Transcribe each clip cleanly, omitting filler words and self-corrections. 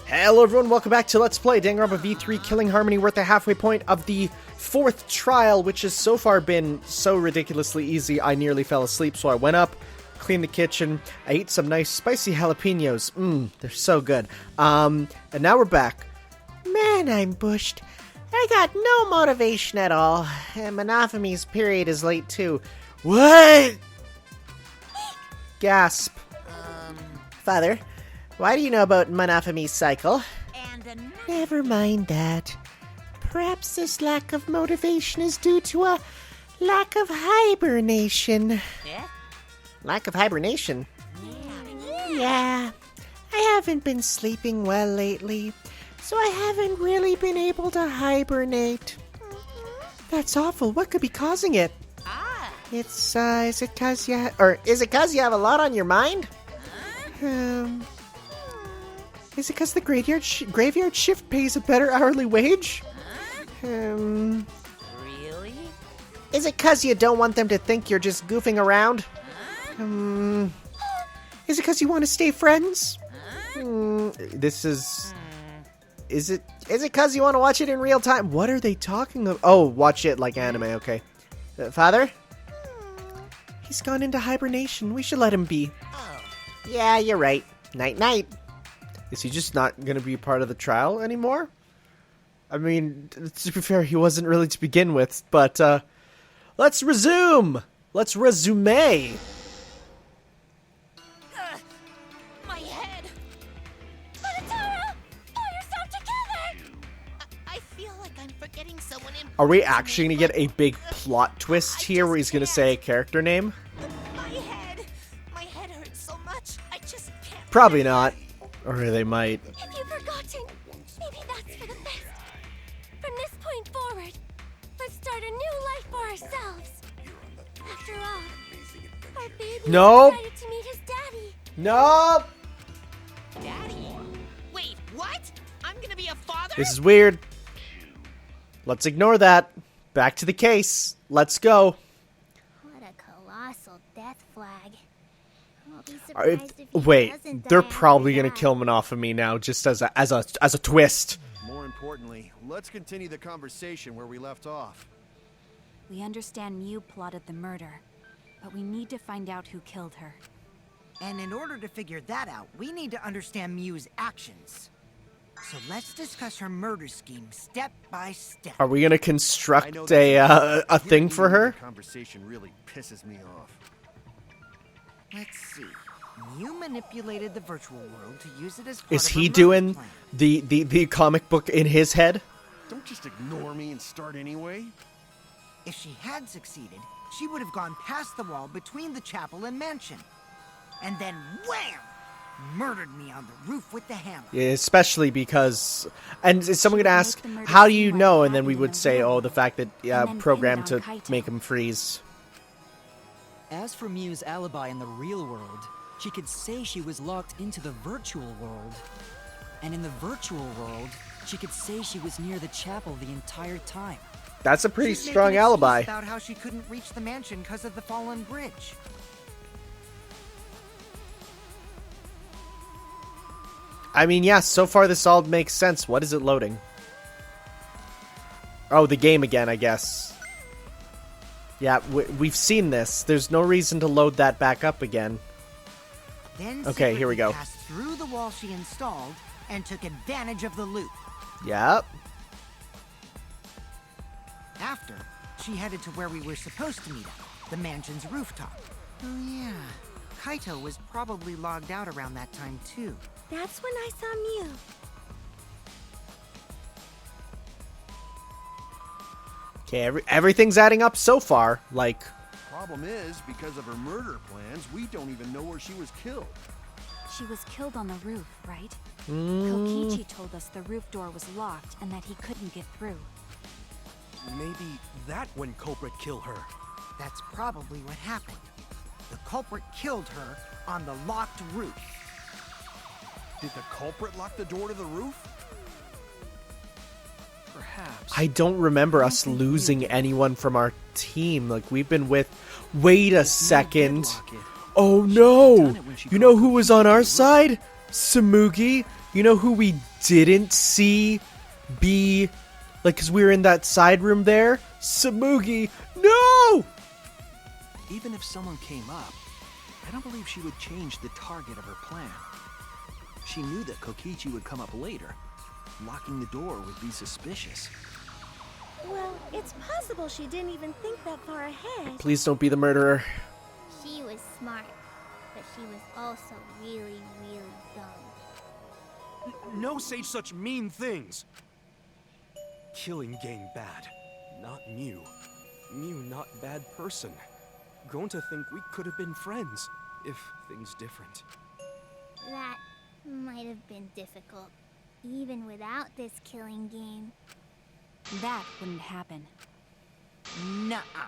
Hello everyone, welcome back to Let's Play Danganronpa V3 Killing Harmony. We're at the halfway point of the fourth trial, which has so far been so ridiculously easy I nearly fell asleep, so I went up, cleaned the kitchen, I ate some nice spicy jalapenos. They're so good. And now we're back. Man, I'm bushed. I got no motivation at all. And Monophemy's period is late too. What? Gasp. Father, why do you know about Monophemy's cycle? Never mind that. Perhaps this lack of motivation is due to a lack of hibernation. Yeah? Lack of hibernation? Yeah. I haven't been sleeping well lately, so I haven't really been able to hibernate. That's awful. What could be causing it? It's, is it 'cause you have a lot on your mind? Is it 'cause the graveyard shift pays a better hourly wage? Really? Is it 'cause you don't want them to think you're just goofing around? Is it 'cause you want to stay friends? Is it 'cause you want to watch it in real time? What are they talking about? Oh, watch it like anime, okay. Father? He's gone into hibernation. We should let him be. Yeah, you're right. Night-night. Is he just not going to be part of the trial anymore? I mean, to be fair, he wasn't really to begin with, but, let's resume! Let's resume! My head! Monotaro! Pull yourself together! I feel like I'm forgetting someone important. Are we actually going to get a big plot twist here where he's going to say a character name? My head hurts so much, I just can't. Probably not. Or they might. Have you forgotten? Maybe that's for the best. From this point forward, let's start a new life for ourselves. After all, our baby Nope. decided to meet his daddy. Nope! Daddy? Wait, what? I'm gonna be a father? This is weird. Let's ignore that. Back to the case. Let's go. What a colossal death flag. I'll be If- surprised if he wait, doesn't they're die probably after gonna that. kill Monophemy now, just as a twist. More importantly, let's continue the conversation where we left off. We understand Mew plotted the murder, but we need to find out who killed her. And in order to figure that out, we need to understand Mew's actions. So let's discuss her murder scheme step by step. Are we gonna I know construct that's a thing hearing for her? The conversation really pisses me off. Let's see. Mew manipulated the virtual world to use it as part Is of her he murder doing plan. the comic book in his head? Don't just ignore me and start anyway. If she had succeeded, she would have gone past the wall between the chapel and mansion. And then wham! Murdered me on the roof with the hammer. Yeah, especially because, and is someone She gonna would ask, make the murder how do seem you like know? it And then we happened in would the say, real oh, the world. fact that And then pin it programmed on to Kaito. make him freeze. As for Mew's alibi in the real world, she could say she was locked into the virtual world. And in the virtual world, she could say she was near the chapel the entire time. That's a pretty She'd make strong an excuse alibi. about how she couldn't reach the mansion because of the fallen bridge. I mean, yeah, so far this all makes sense. What is it loading? Oh, the game again, I guess. Yeah, we've seen this. There's no reason to load that back up again. Then Okay, here we secretly go. passed through the wall she installed and took advantage of the loop. Yep. After, she headed to where we were supposed to meet up, the mansion's rooftop. Oh yeah, Kaito was probably logged out around that time too. That's when I saw Mew. Okay, everything's adding up so far. Like, Problem is, because of her murder plans, we don't even know where she was killed. She was killed on the roof, right? Kokichi told us the roof door was locked and that he couldn't get through. Maybe that when culprit killed her. That's probably what happened. The culprit killed her on the locked roof. Did the culprit lock the door to the roof? Perhaps. I don't remember us losing anyone from our team. Like, we've been with... Wait a second. Oh no! You know who was on our side? Samugi, You know who we didn't see be, like, because we were in that side room there? Samugi. No! Even if someone came up, I don't believe she would change the target of her plan. She knew that Kokichi would come up later. Locking the door would be suspicious. Well, it's possible she didn't even think that far ahead. Please don't be the murderer. She was smart, but she was also really, really dumb. No say such mean things. Killing game bad, not Mew. Mew not bad person. Grown to think we could have been friends, if things different. That might have been difficult, even without this killing game. That wouldn't happen. Nuh-uh.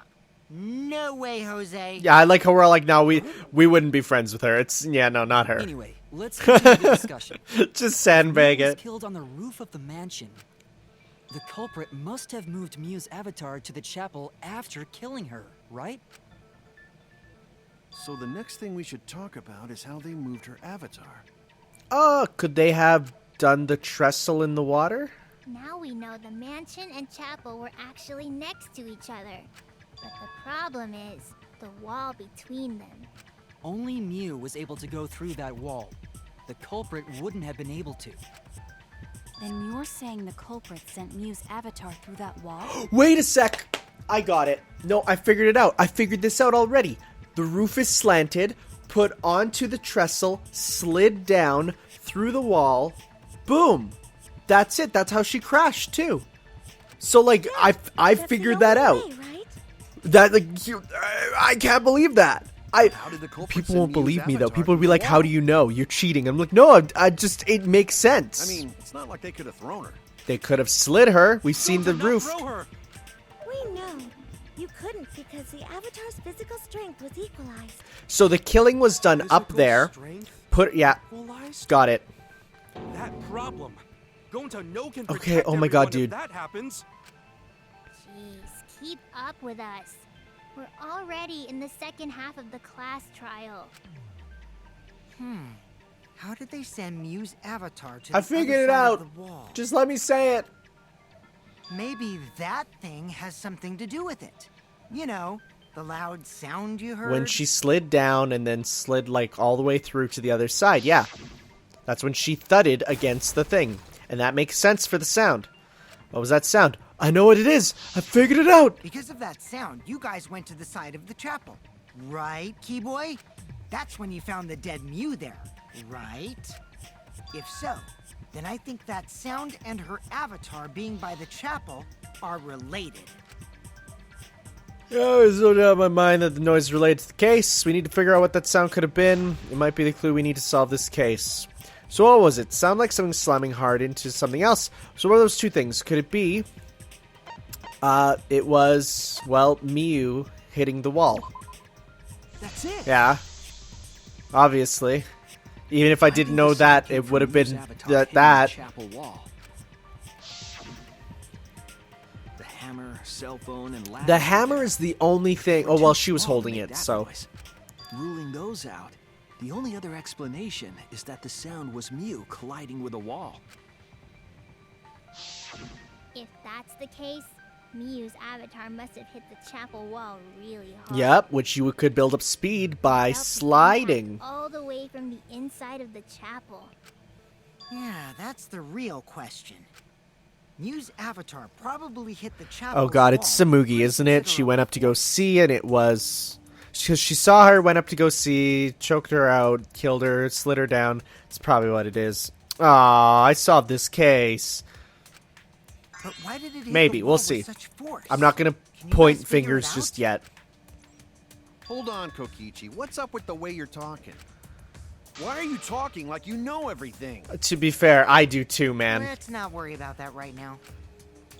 No way, Jose. Yeah, I like how we're all like, no, we wouldn't be friends with her. It's, yeah, no, not her. Anyway, let's continue the discussion. Just sandbag Mew was it. killed on the roof of the mansion. The culprit must have moved Mew's avatar to the chapel after killing her, right? So the next thing we should talk about is how they moved her avatar. Oh, could they have done the trestle in the water? Now we know the mansion and chapel were actually next to each other. But the problem is the wall between them. Only Mew was able to go through that wall. The culprit wouldn't have been able to. Then you're saying the culprit sent Mew's avatar through that wall? Wait a sec. I got it. No, I figured it out. I figured this out already. The roof is slanted, put onto the trestle, slid down through the wall. Boom. That's it. That's how she crashed too. So like I figured that out. Way, right? That like I can't believe that. How did the culprit People send won't Mew's believe me though. avatar People will through be the like, "How wall? do you know? You're cheating." I'm like, "No, I just it makes sense." I mean, it's not like they could have thrown her. they could have slid her. We've seen the Not roof. throw her. We know. You couldn't because the avatar's physical strength was equalized. So the killing was done up Physical there. strength Yeah, equalized? got it. That problem. Going to no can Okay, protect oh my God, everyone if dude. that happens. Jeez, keep up with us. We're already in the second half of the class trial. How did they send Mew's avatar to the I figured other it side out. of the wall? Just let me say it. Maybe that thing has something to do with it. You know, the loud sound you heard? When she slid down and then slid like all the way through to the other side, yeah. That's when she thudded against the thing. And that makes sense for the sound. What was that sound? I know what it is. I figured it out. Because of that sound, you guys went to the side of the chapel. Right, Keyboy? That's when you found the dead Mew there, right? If so, then I think that sound and her avatar being by the chapel are related. Oh, there's no doubt in my mind that the noise is related to the case. We need to figure out what that sound could have been. It might be the clue we need to solve this case. So what was it? Sound like something slamming hard into something else. So what are those two things? Could it be... it was, well, Mew hitting the wall. That's it. Yeah. Obviously. Even if I didn't know that, it would have been that. Chapel wall. The hammer, cell phone, and ladder. The hammer is the only thing... Oh, well, she was holding it, so... Ruling those out, the only other explanation is that the sound was Mew colliding with a wall. If that's the case, Mew's avatar must have hit the chapel wall really hard. Yep, which you could build up speed by Felt the sliding. impact all the way from the inside of the chapel. Yeah, that's the real question. Mew's avatar probably hit the chapel. Oh god, it's Samugi, isn't it? She went up to go see, and it was... Because she saw her, went up to go see, choked her out, killed her, slid her down. It's probably what it is. Aw, I solved this case. But why did it hit Maybe, the we'll wall see. with such force? I'm not gonna Can you point guys figure it fingers out? just yet. Hold on, Kokichi. What's up with the way you're talking? Why are you talking like you know everything? To be fair, I do too, man. Let's not worry about that right now.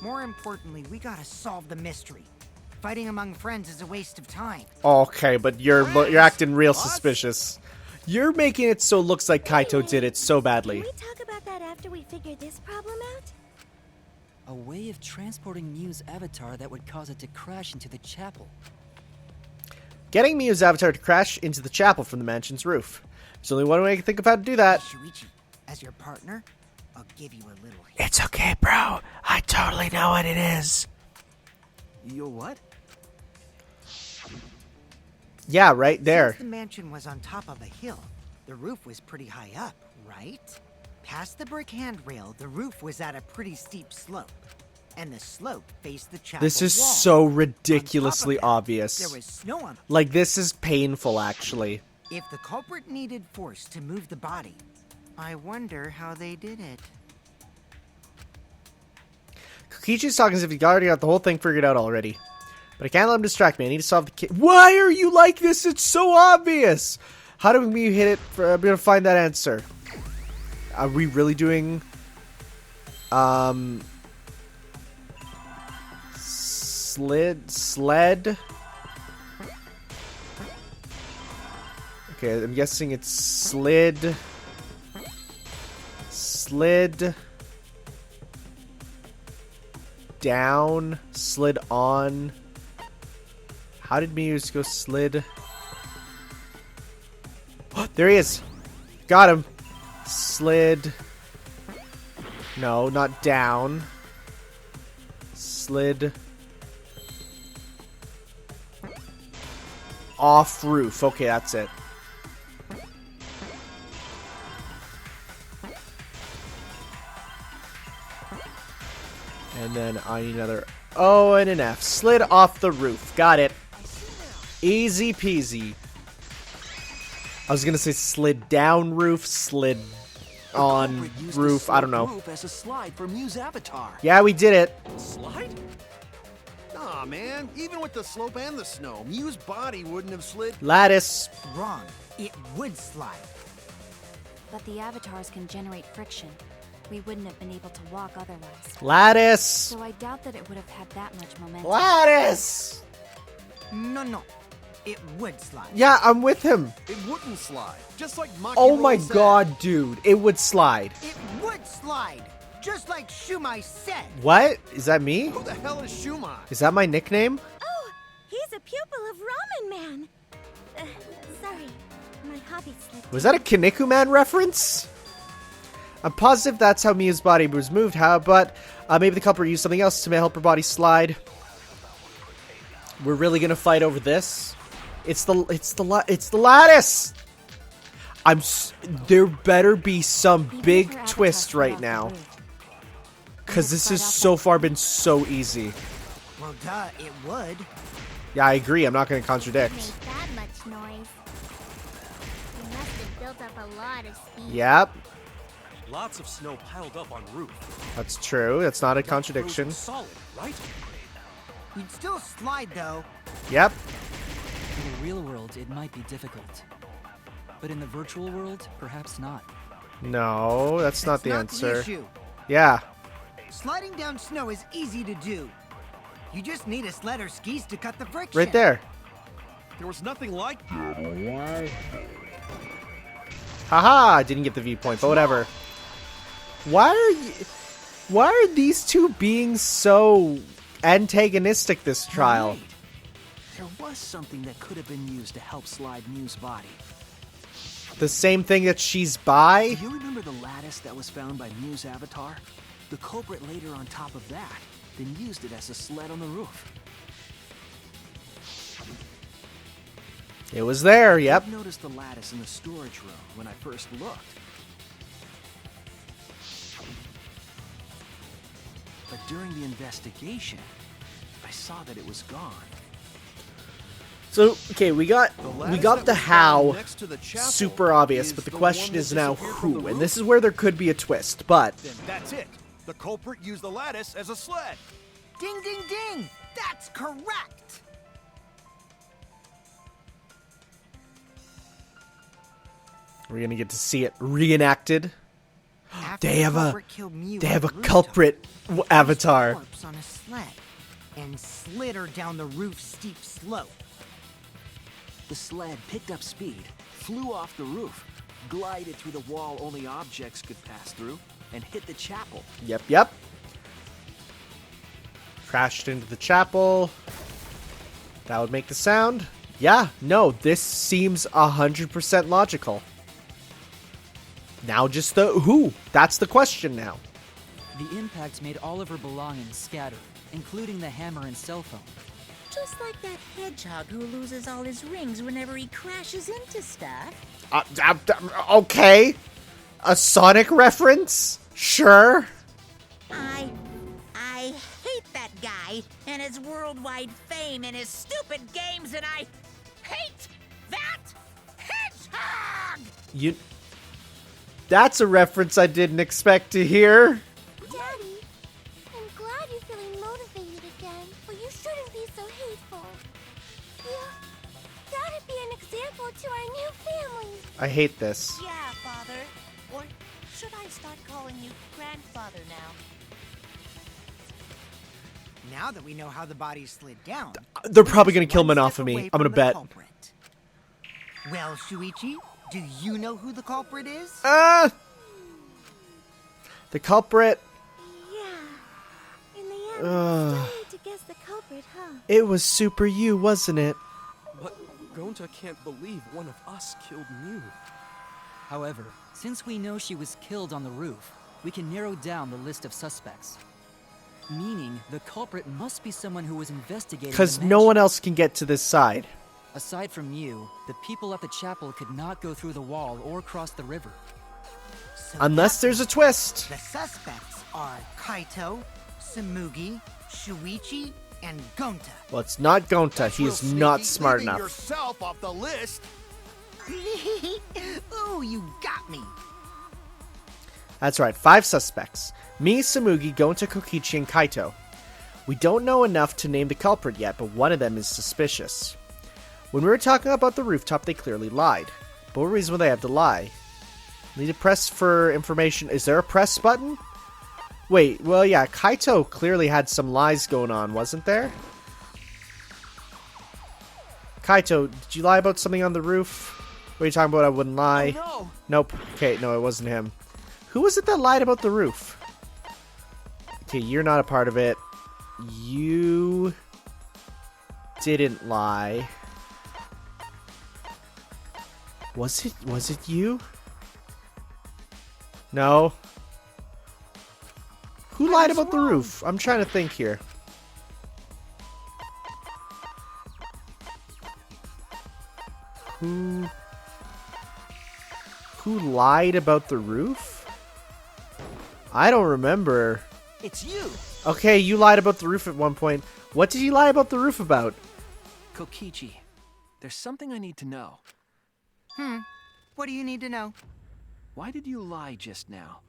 More importantly, we gotta solve the mystery. Fighting among friends is a waste of time. Okay, but you're acting real Us? suspicious. You're making it so it looks like Kaito did it so badly. Can we talk about that after we figure this problem out? A way of transporting Mew's avatar that would cause it to crash into the chapel. Getting Mew's avatar to crash into the chapel from the mansion's roof. There's only one way I can think of how to do that. Shuichi, As your partner, I'll give you a little hint. It's okay, bro. I totally know what it is. You'll what? Yeah, right there. Since the mansion was on top of a hill, the roof was pretty high up, right? Past the brick handrail, the roof was at a pretty steep slope. And the slope faced the chapel This is wall. so On ridiculously top of that, obvious. There was snow on. Like, this is painful, actually. If the culprit needed force to move the body, I wonder how they did it. Kokichi's talking as if he already got the whole thing figured out already. But I can't let him distract me. I need to solve the case. Why are you like this? It's so obvious. How do we hit it? I'm gonna find that answer. Are we really doing... Sled? Okay, I'm guessing it's slid... down, slid on. How did Muse go slid? Oh, there he is. Got him. Slid. No, not down. Slid. Off roof. Okay, that's it. And then I need another O and an F. Slid off the roof. Got it. Easy peasy. I was gonna say slid down roof, slid on roof. I don't know. Roof as a slide for Mew's avatar. Yeah, we did it. Slide? Nah, man. Even with the slope and the snow, Mew's body wouldn't have slid. Lattice. Wrong. It would slide. But the avatars can generate friction. We wouldn't have been able to walk otherwise. Lattice. So I doubt that it would have had that much momentum. Lattice. No. It would slide. Yeah, I'm with him. It wouldn't slide. Just like Maki Oh my said. god, dude. It would slide. It would slide. Just like Shumai said. What? Is that me? Who the hell is Shumai? Is that my nickname? Oh, he's a pupil of Ramen Man. Sorry, my hobby slipped. Was that a Kaneko Man reference? I'm positive that's how Mia's body was moved, but maybe the culprit used something else to help her body slide. We're really gonna fight over this? It's the lattice. There better be some big twist right now, because this has so far been so easy. Well, duh, it would. Yeah, I agree. I'm not gonna Made contradict. that much noise. You must have built up a lot of speed. Yep, Lots of snow piled up on roof. that's true. That's not a That contradiction. roof was solid, right? You'd still slide, though. Yep. In the real world, it might be difficult. But in the virtual world, perhaps not. No, that's not the answer. issue. Yeah. Sliding down snow is easy to do. You just need a sled or skis to cut the friction. Right there. There was nothing like that. Haha, I didn't get the viewpoint, but whatever. Why are these two being so antagonistic this trial? Right. There was something that could have been used to help slide Mew's body. The same thing that she's by? Do you remember the lattice that was found by Mew's avatar? The culprit laid her on top of that, then used it as a sled on the roof. It was there, yep. I noticed the lattice in the storage room when I first looked. But during the investigation, I saw that it was gone. So, okay, we got the how next to the chapel super obvious, is but the the question one is that now disappeared from the who, and roof? this is where there could be a twist, but Then that's it. The culprit used the lattice as a sled. Ding, ding, ding! That's correct! we're gonna get to see it reenacted. After They the have a culprit killed Mew they on have the a rooftop, culprit he placed avatar. the corpse on a sled and slid her down the roof's steep slope. The sled picked up speed, flew off the roof, glided through the wall only objects could pass through, and hit the chapel. Yep. Crashed into the chapel. That would make the sound. Yeah, no, this seems 100% logical. Now just the who. That's the question now. The impact made all of her belongings scatter, including the hammer and cell phone. Just like that hedgehog who loses all his rings whenever he crashes into stuff. Okay. A Sonic reference? Sure. I hate that guy and his worldwide fame and his stupid games, and I hate that hedgehog! That's a reference I didn't expect to hear. Daddy, I'm glad you're feeling motivated again, but you shouldn't be so hateful. That'd be an example to our new family. I hate this. Yeah, Father. Or should I start calling you Grandfather now? Now that we know how the body slid down, They're probably gonna kill one Monophamy. step away I'm from gonna the bet. culprit. Well, Shuichi, do you know who the culprit is? The culprit. Yeah. In the end, it's still need to guess the culprit, huh? It was Super You, wasn't it? But Gonta can't believe one of us killed Mew. However, since we know she was killed on the roof, we can narrow down the list of suspects. Meaning, the culprit must be someone who was investigating Because the no mansion. one else can get to this side. Aside from you, the people at the chapel could not go through the wall or cross the river. So Unless that's there's a twist. The suspects are Kaito, Samugi, Shuichi, and Gonta. Well, it's not Gonta. That's He real is not sneaky, smart leaving enough. yourself off the list. Ooh, you got me. That's right, 5 suspects. Me, Samugi, Gonta, Kokichi, and Kaito. We don't know enough to name the culprit yet, but one of them is suspicious. When we were talking about the rooftop, they clearly lied. But what reason would they have to lie? Need to press for information. Is there a press button? Wait, well, yeah, Kaito clearly had some lies going on, wasn't there? Kaito, did you lie about something on the roof? What are you talking about? I wouldn't lie. Oh, no! Nope. Okay, no, it wasn't him. Who was it that lied about the roof? Okay, you're not a part of it. You didn't lie. Was it you? No. Who lied about the roof? I'm trying to think here. Who lied about the roof? I don't remember. It's you! Okay, you lied about the roof at one point. What did you lie about the roof about? Kokichi, there's something I need to know. What do you need to know? Why did you lie just now?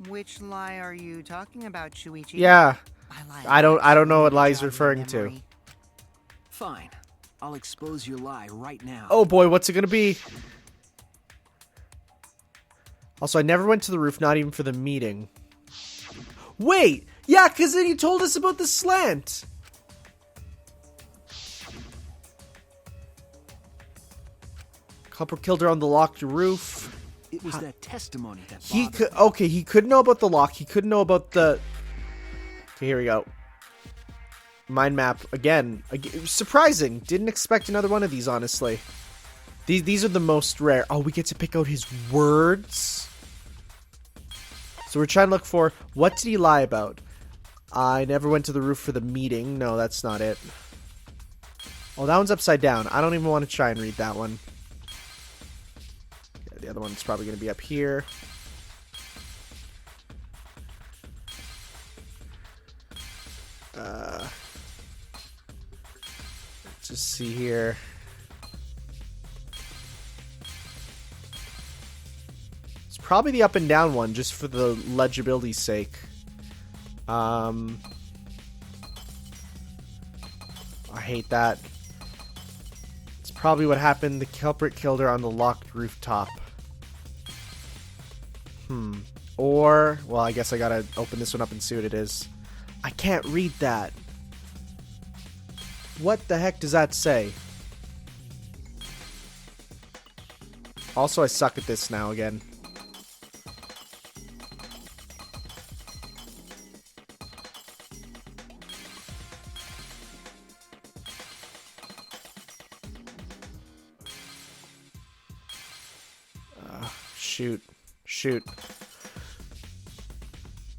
Which lie are you talking about, Shuichi? Yeah. My lie I don't know what absolutely lie he's jog your referring to. memory. Fine. I'll expose your lie right now. Oh boy, what's it gonna be? Also, I never went to the roof, not even for the meeting. Wait! Yeah, because then you told us about the slant! Culprit killed her on the locked roof. It was that testimony that He bothered could. me. Okay, he couldn't know about the lock. He couldn't know about the. Okay, here we go. Mind map again. Surprising. Didn't expect another one of these, honestly. These are the most rare. Oh, we get to pick out his words. So we're trying to look for, what did he lie about? I never went to the roof for the meeting. No, that's not it. Oh, that one's upside down. I don't even want to try and read that one. Yeah, the other one's probably going to be up here. Let's just see here. It's probably the up and down one, just for the legibility's sake. I hate that. It's probably what happened. The culprit killed her on the locked rooftop. Or, well, I guess I gotta open this one up and see what it is. I can't read that. What the heck does that say? Also, I suck at this now again. Shoot. Shoot.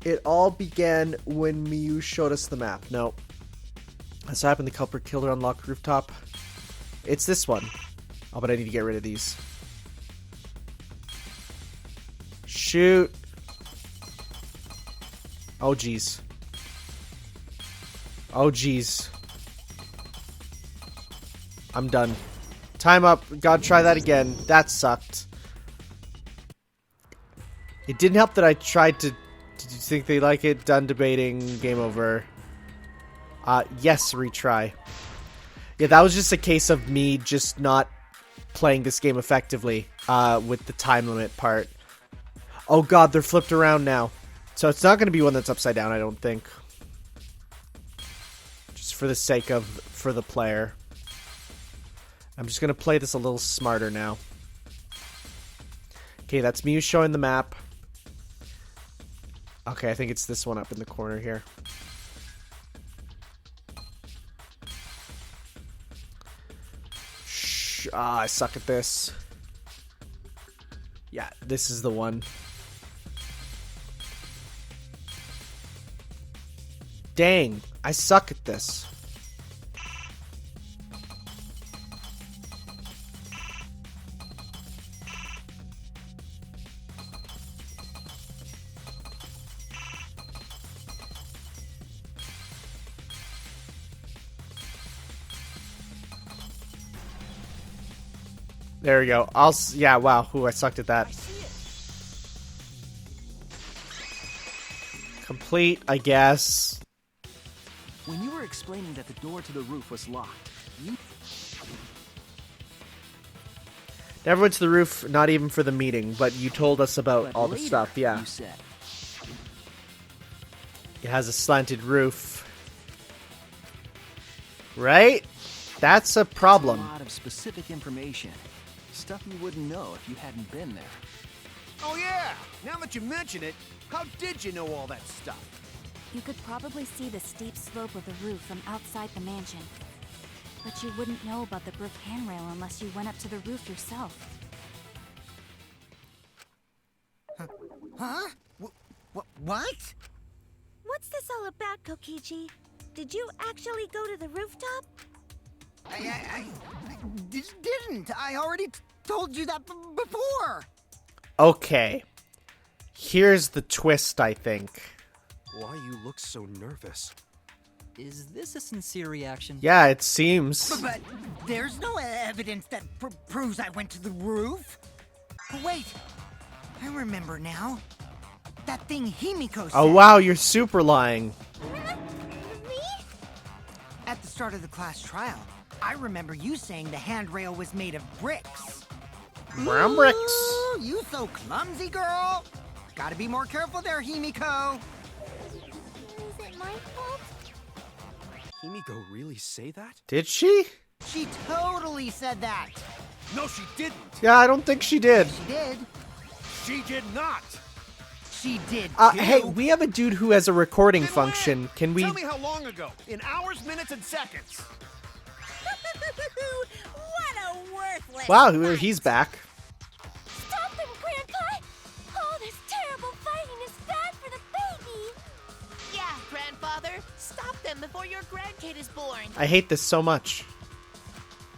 It all began when Miyu showed us the map. No. That's happened. The culprit killed her on locked rooftop. It's this one. Oh, but I need to get rid of these. Shoot. Oh, jeez. Oh, jeez. I'm done. Time up. Gotta try that again. That sucked. It didn't help that I tried to... Did you think they like it? Done debating. Game over. Yes, retry. Yeah, that was just a case of me just not playing this game effectively with the time limit part. Oh god, they're flipped around now. So it's not going to be one that's upside down, I don't think. Just for the sake of, for the player. I'm just going to play this a little smarter now. Okay, that's me showing the map. Okay, I think it's this one up in the corner here. I suck at this. Yeah, this is the one. Dang, I suck at this. There we go. Yeah, wow. Ooh, I sucked at that. Complete, I guess. When you were explaining that the door to the roof was locked, you... Never went to the roof, not even for the meeting, but you told us about all the stuff, yeah. You said. It has a slanted roof. Right? That's a problem. That's a lot of specific information. Stuff you wouldn't know if you hadn't been there. Oh yeah! Now that you mention it, how did you know all that stuff? You could probably see the steep slope of the roof from outside the mansion. But you wouldn't know about the roof handrail unless you went up to the roof yourself. Huh? What? What's this all about, Kokichi? Did you actually go to the rooftop? I didn't. I already told you that before. Okay. Here's the twist, I think. Why you look so nervous? Is this a sincere reaction? Yeah, it seems. But there's no evidence that proves I went to the roof. Wait, I remember now. That thing Himiko said. Oh wow, you're super lying. Me? At the start of the class trial, I remember you saying the handrail was made of bricks. Brown bricks. Ooh, you so clumsy, girl. Gotta be more careful there, Himiko. Is it my fault? Himiko really say that? Did she? She totally said that. No, she didn't. Yeah, I don't think she did. She did. She did not. She did. Hey, we have a dude who has a recording function. Can we? Tell me how long ago? In hours, minutes, and seconds. What a worthless... Wow, he's back. Stop them, Grandpa! All this terrible fighting is bad for the baby! Yeah, Grandfather. Stop them before your grandkid is born. I hate this so much.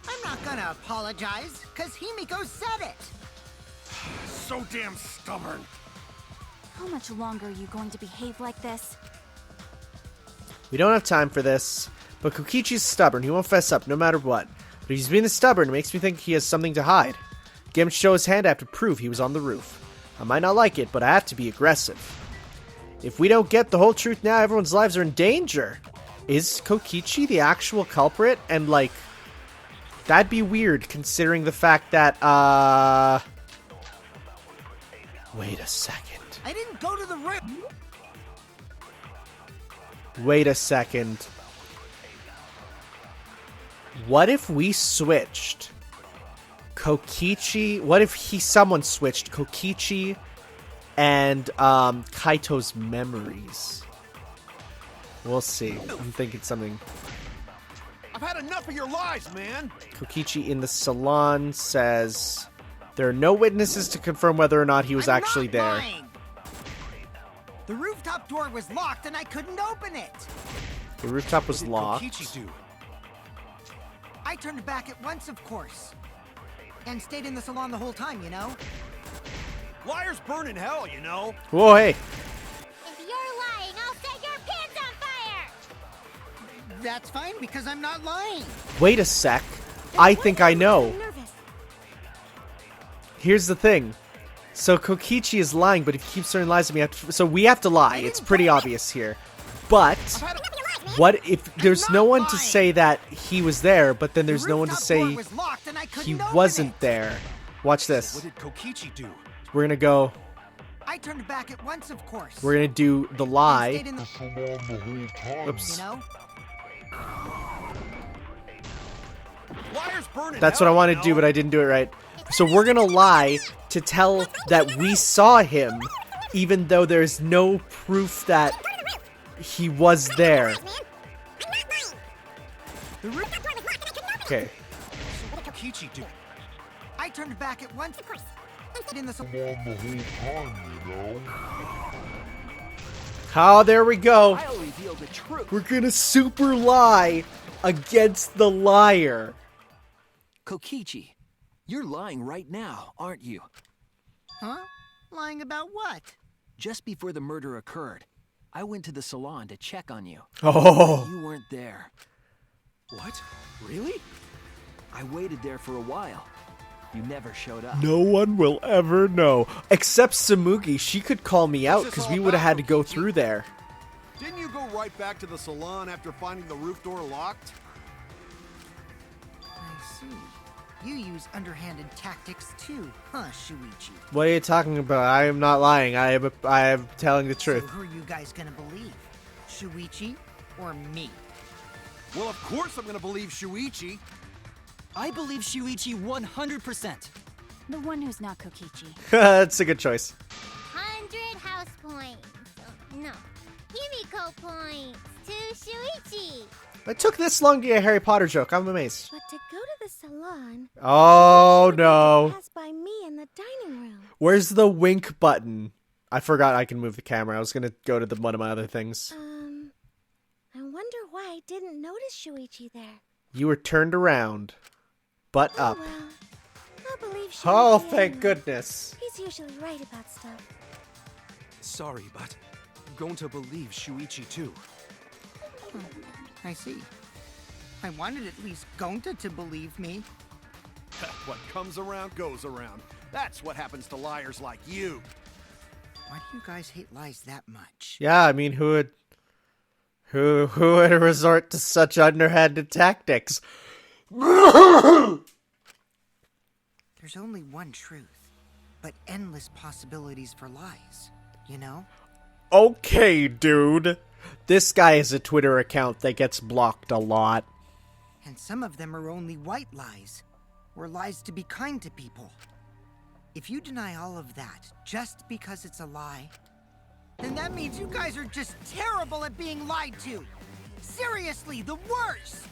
I'm not gonna apologize, because Himiko said it. So damn stubborn. How much longer are you going to behave like this? We don't have time for this. But Kokichi's stubborn. He won't fess up no matter what. But if he's being stubborn, it makes me think he has something to hide. Get him to show his hand, I have to prove he was on the roof. I might not like it, but I have to be aggressive. If we don't get the whole truth now, everyone's lives are in danger. Is Kokichi the actual culprit? And, like, that'd be weird considering the fact that, wait a second. I didn't go to the roof. Wait a second. What if we switched Kokichi? What if someone switched Kokichi and Kaito's memories? We'll see. I'm thinking something. I've had enough of your lies, man. Kokichi in the salon says, There are no witnesses to confirm whether or not he was I'm actually not there. lying. The rooftop door was locked and I couldn't open it. The rooftop was What did locked. Kokichi do? I turned back at once, of course. And stayed in the salon the whole time, you know? Liars burn in hell, you know. Whoa, hey. If you're lying, I'll set your pants on fire! That's fine because I'm not lying. Wait a sec. I think I know. I'm nervous. Here's the thing. So Kokichi is lying, but if he keeps telling lies, so we have to lie. It's pretty obvious here. But what if there's no one to say that he was there, but then there's no one to say he wasn't there? Watch this. What did Kokichi do? We're gonna go. I turned back at once, of course. We're gonna do the lie. Stayed in the Oops. you know? Liars burn in That's hell, what I wanted you to do, know? but I didn't do it right. So we're gonna lie to tell that we saw him, even though there's no proof that he was there. Okay. What did Kokichi do? I turned back at once, of course. Stayed in the Oh, there we go. I'll reveal the truth. We're gonna super lie against the liar. Kokichi, you're lying right now, aren't you? Huh? Lying about what? Just before the murder occurred, I went to the salon to check on you. Oh. You weren't there. What? Really? I waited there for a while. You never showed up. No one will ever know. Except Samugi. She could call me out because we would have had to go through there. Didn't you go right back to the salon after finding the roof door locked? I see. You use underhanded tactics too, huh, Shuichi? What are you talking about? I am not lying. I am telling the truth. So who are you guys gonna believe? Shuichi or me? Well, of course I'm gonna believe Shuichi. I believe Shuichi 100%. The one who's not Kokichi. That's a good choice. 100 house points. Oh, no. Himiko points to Shuichi. It took this long to get a Harry Potter joke. I'm amazed. But to go to the salon, Oh you would no. pass by me in the dining room. Where's the wink button? I forgot I can move the camera. I was gonna go to one of my other things. I wonder why I didn't notice Shuichi there. You were turned around. Butt up. Oh well, I'll believe Shuichi. Oh, thank anyway. goodness. He's usually right about stuff. Sorry, but I'm going to believe Shuichi too. I see. I wanted at least Gonta to believe me. What comes around goes around. That's what happens to liars like you. Why do you guys hate lies that much? Yeah, I mean, who would resort to such underhanded tactics? There's only one truth, but endless possibilities for lies, you know? Okay, dude. This guy has a Twitter account that gets blocked a lot. And some of them are only white lies, or lies to be kind to people. If you deny all of that just because it's a lie, then that means you guys are just terrible at being lied to. Seriously, the worst!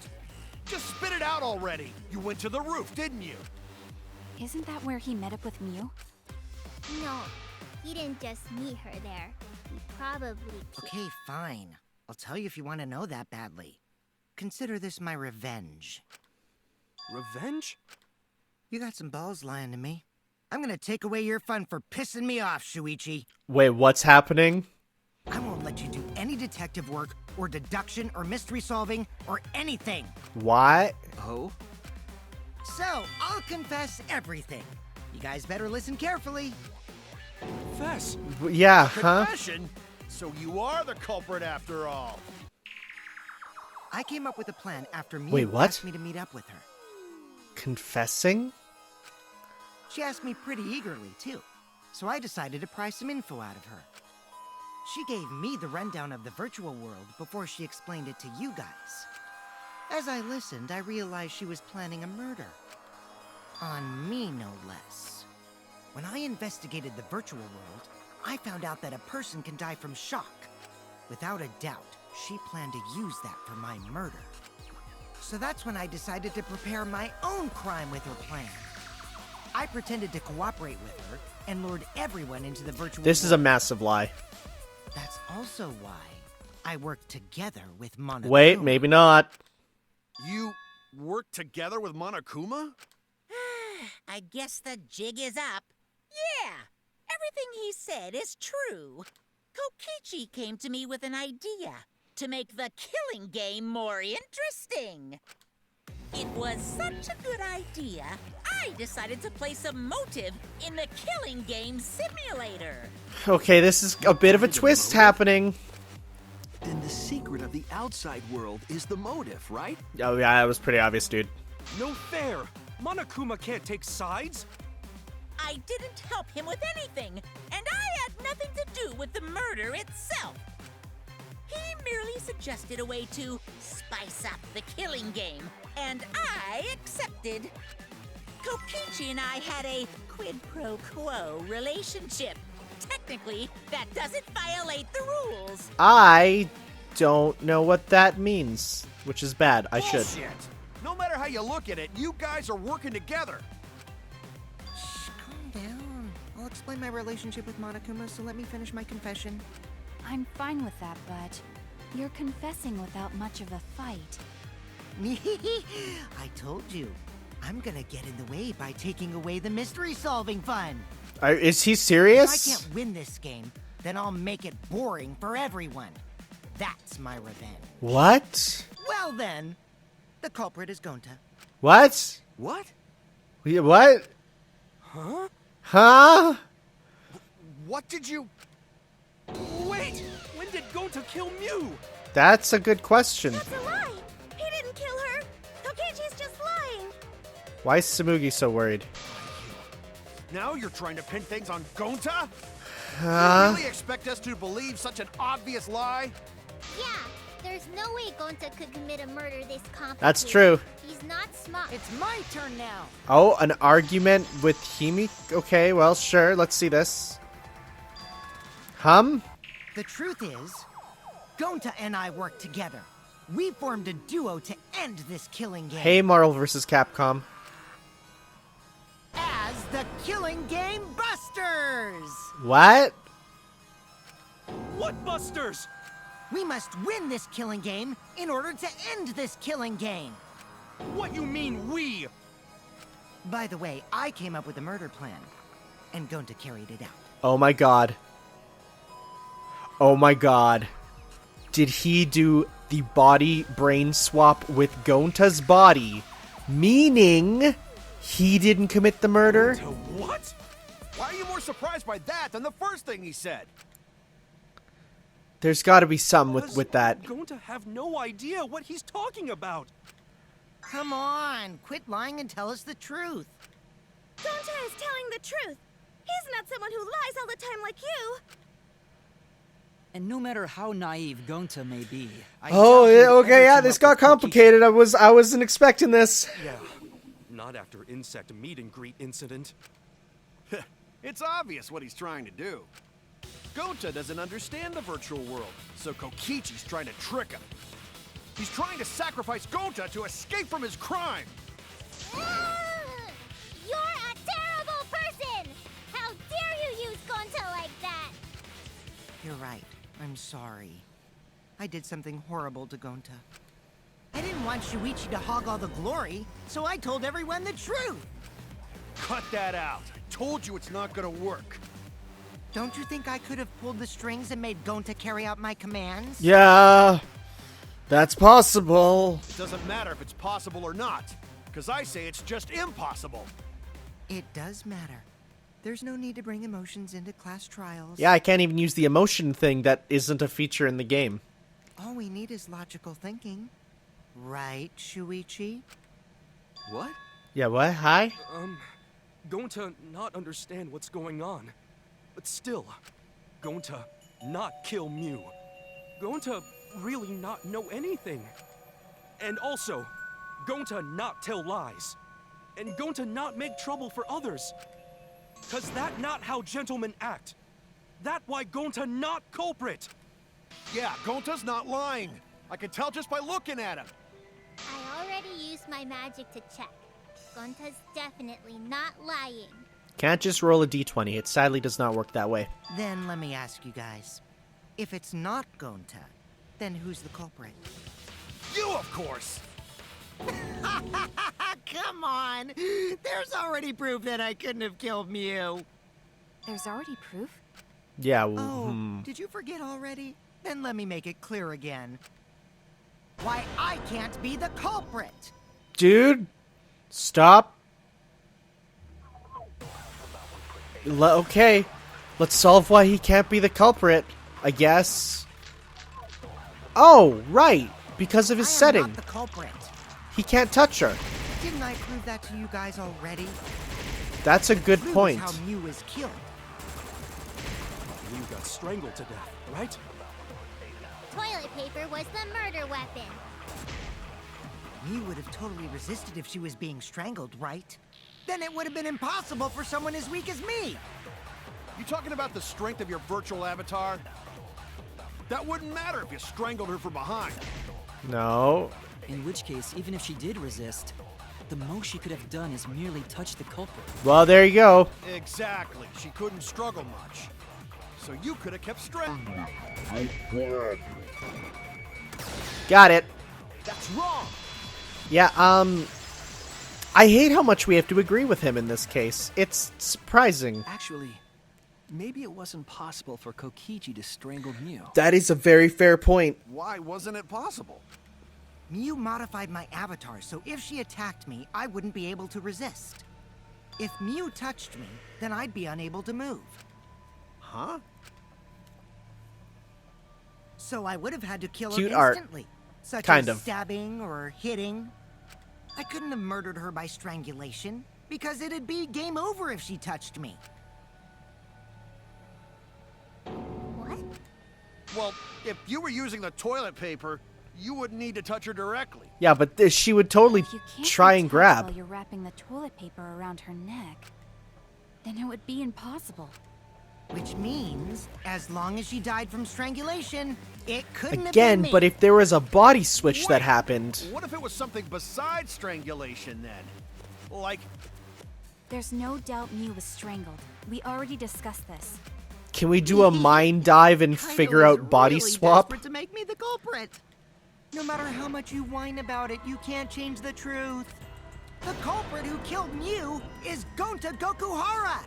Just spit it out already. You went to the roof, didn't you? Isn't that where he met up with Mew? No, he didn't just meet her there. He probably Okay, fine. I'll tell you if you want to know that badly. Consider this my revenge. Revenge? You got some balls lying to me. I'm gonna take away your fun for pissing me off, Shuichi. Wait, what's happening? I won't let you do any detective work, or deduction, or mystery solving, or anything. What? Oh? So, I'll confess everything. You guys better listen carefully. Confess. Yeah, huh? Confession? So you are the culprit after all. I came up with a plan after Mew Wait, what? asked me to meet up with her. Confessing? She asked me pretty eagerly, too. So I decided to pry some info out of her. She gave me the rundown of the virtual world before she explained it to you guys. As I listened, I realized she was planning a murder. On me, no less. When I investigated the virtual world, I found out that a person can die from shock. Without a doubt, she planned to use that for my murder. So that's when I decided to prepare my own crime with her plan. I pretended to cooperate with her and lured everyone into the virtual This is a world. massive lie. That's also why I worked together with Monokuma. Wait, maybe not. You work together with Monokuma? I guess the jig is up. Yeah, everything he said is true. Kokichi came to me with an idea to make the killing game more interesting. It was such a good idea, I decided to place a motive in the killing game simulator. Okay, this is a bit of a twist happening. Then the secret of the outside world is the motive, right? Oh yeah, that was pretty obvious, dude. No fair! Monokuma can't take sides! I didn't help him with anything, and I had nothing to do with the murder itself. He merely suggested a way to spice up the killing game, and I accepted. Kokichi and I had a quid pro quo relationship. Technically, that doesn't violate the rules. I don't know what that means, which is bad. I should. Bullshit. No matter how you look at it, you guys are working together. Shh, calm down. I'll explain my relationship with Monokuma, so let me finish my confession. I'm fine with that, but you're confessing without much of a fight. I told you. I'm gonna get in the way by taking away the mystery-solving fun. Is he If I serious? can't win this game, then I'll make it boring for everyone. That's my revenge. What? Well then, the culprit is Gonta. What? What? What? Huh? Huh? What did you... Wait! When did Gonta kill Mew? That's a good question. That's a lie! He didn't kill her! Kokichi's just lying! Why is Samugi so worried? Now you're trying to pin things on Gonta? Huh? You really expect us to believe such an obvious lie? Yeah, there's no way Gonta could commit a murder this complicated. That's true. He's not smart. It's my turn now. Oh, an argument with Himi? Okay, well, sure. Let's see this. The truth is, Gonta and I worked together. We formed a duo to end this killing game. Hey, Marvel vs. Capcom. As the Killing Game Busters! What? What busters? We must win this killing game in order to end this killing game. What you mean, we? By the way, I came up with a murder plan, and Gonta carried it out. Oh my god. Oh my god. Did he do the body-brain swap with Gonta's body? Meaning, he didn't commit the murder? To what? Why are you more surprised by that than the first thing he said? There's gotta be some Does with that. Gonta have no idea what he's talking about. Come on, quit lying and tell us the truth. Gonta is telling the truth! He's not someone who lies all the time like you! And no matter how naive Gonta may be, Oh, yeah, okay, yeah, this got complicated. I wasn't expecting this. Yeah, not after insect meet and greet incident. It's obvious what he's trying to do. Gonta doesn't understand the virtual world, so Kokichi's trying to trick him. He's trying to sacrifice Gonta to escape from his crime. You're a terrible person! How dare you use Gonta like that? You're right. I'm sorry. I did something horrible to Gonta. I didn't want Shuichi to hog all the glory, so I told everyone the truth. Cut that out. I told you it's not gonna work. Don't you think I could have pulled the strings and made Gonta carry out my commands? Yeah, that's possible. It doesn't matter if it's possible or not, because I say it's just impossible. It does matter. There's no need to bring emotions into class trials. Yeah, I can't even use the emotion thing that isn't a feature in the game. All we need is logical thinking. Right, Shuichi? What? Yeah, what? Hi? Gonta not understand what's going on. But still, Gonta not kill Mew. Gonta really not know anything. And also, Gonta not tell lies. And Gonta not make trouble for others. 'Cause that not how gentlemen act. That why Gonta not culprit. Yeah, Gonta's not lying. I can tell just by looking at him. I already used my magic to check. Gonta's definitely not lying. Can't just roll a d20. It sadly does not work that way. Then let me ask you guys. If it's not Gonta, then who's the culprit? You, of course! Come on! There's already proof that I couldn't have killed Mew. There's already proof? Yeah. Did you forget already? Then let me make it clear again. Why I can't be the culprit! Dude, stop. Okay, let's solve why he can't be the culprit, I guess. Oh, right, because of his setting. Not the culprit. He can't touch her. Didn't I prove that to you guys already? That's a good Clue point. is how Mew was killed. Mew got strangled to death, right? Toilet paper was the murder weapon. Mew would have totally resisted if she was being strangled, right? Then it would have been impossible for someone as weak as me. You talking about the strength of your virtual avatar? That wouldn't matter if you strangled her from behind. No. In which case, even if she did resist, the most she could have done is merely touch the culprit. Well, there you go. Exactly. She couldn't struggle much. So you could have kept strangling. Got it. That's wrong. Yeah, I hate how much we have to agree with him in this case. It's surprising. Actually, maybe it wasn't possible for Kokichi to strangle Mew. That is a very fair point. Why wasn't it possible? Mew modified my avatar, so if she attacked me, I wouldn't be able to resist. If Mew touched me, then I'd be unable to move. Huh? So I would have had to kill Cute her art. instantly. Such Kind as of. stabbing or hitting. I couldn't have murdered her by strangulation, because it'd be game over if she touched me. What? Well, if you were using the toilet paper, you wouldn't need to touch her directly. Yeah, but she would totally If you can't try be and touched grab. while you're wrapping the toilet paper around her neck, then it would be impossible. Which means, as long as she died from strangulation, it couldn't have Again, been me. but if there was a body switch that Wait, happened... What if it was something besides strangulation then? Like, There's no doubt Mew was strangled. We already discussed this. Can we do a mind dive and Kaido figure is out body really swap? desperate to make me the culprit. No matter how much you whine about it, you can't change the truth. The culprit who killed Mew is Gonta Gokuhara.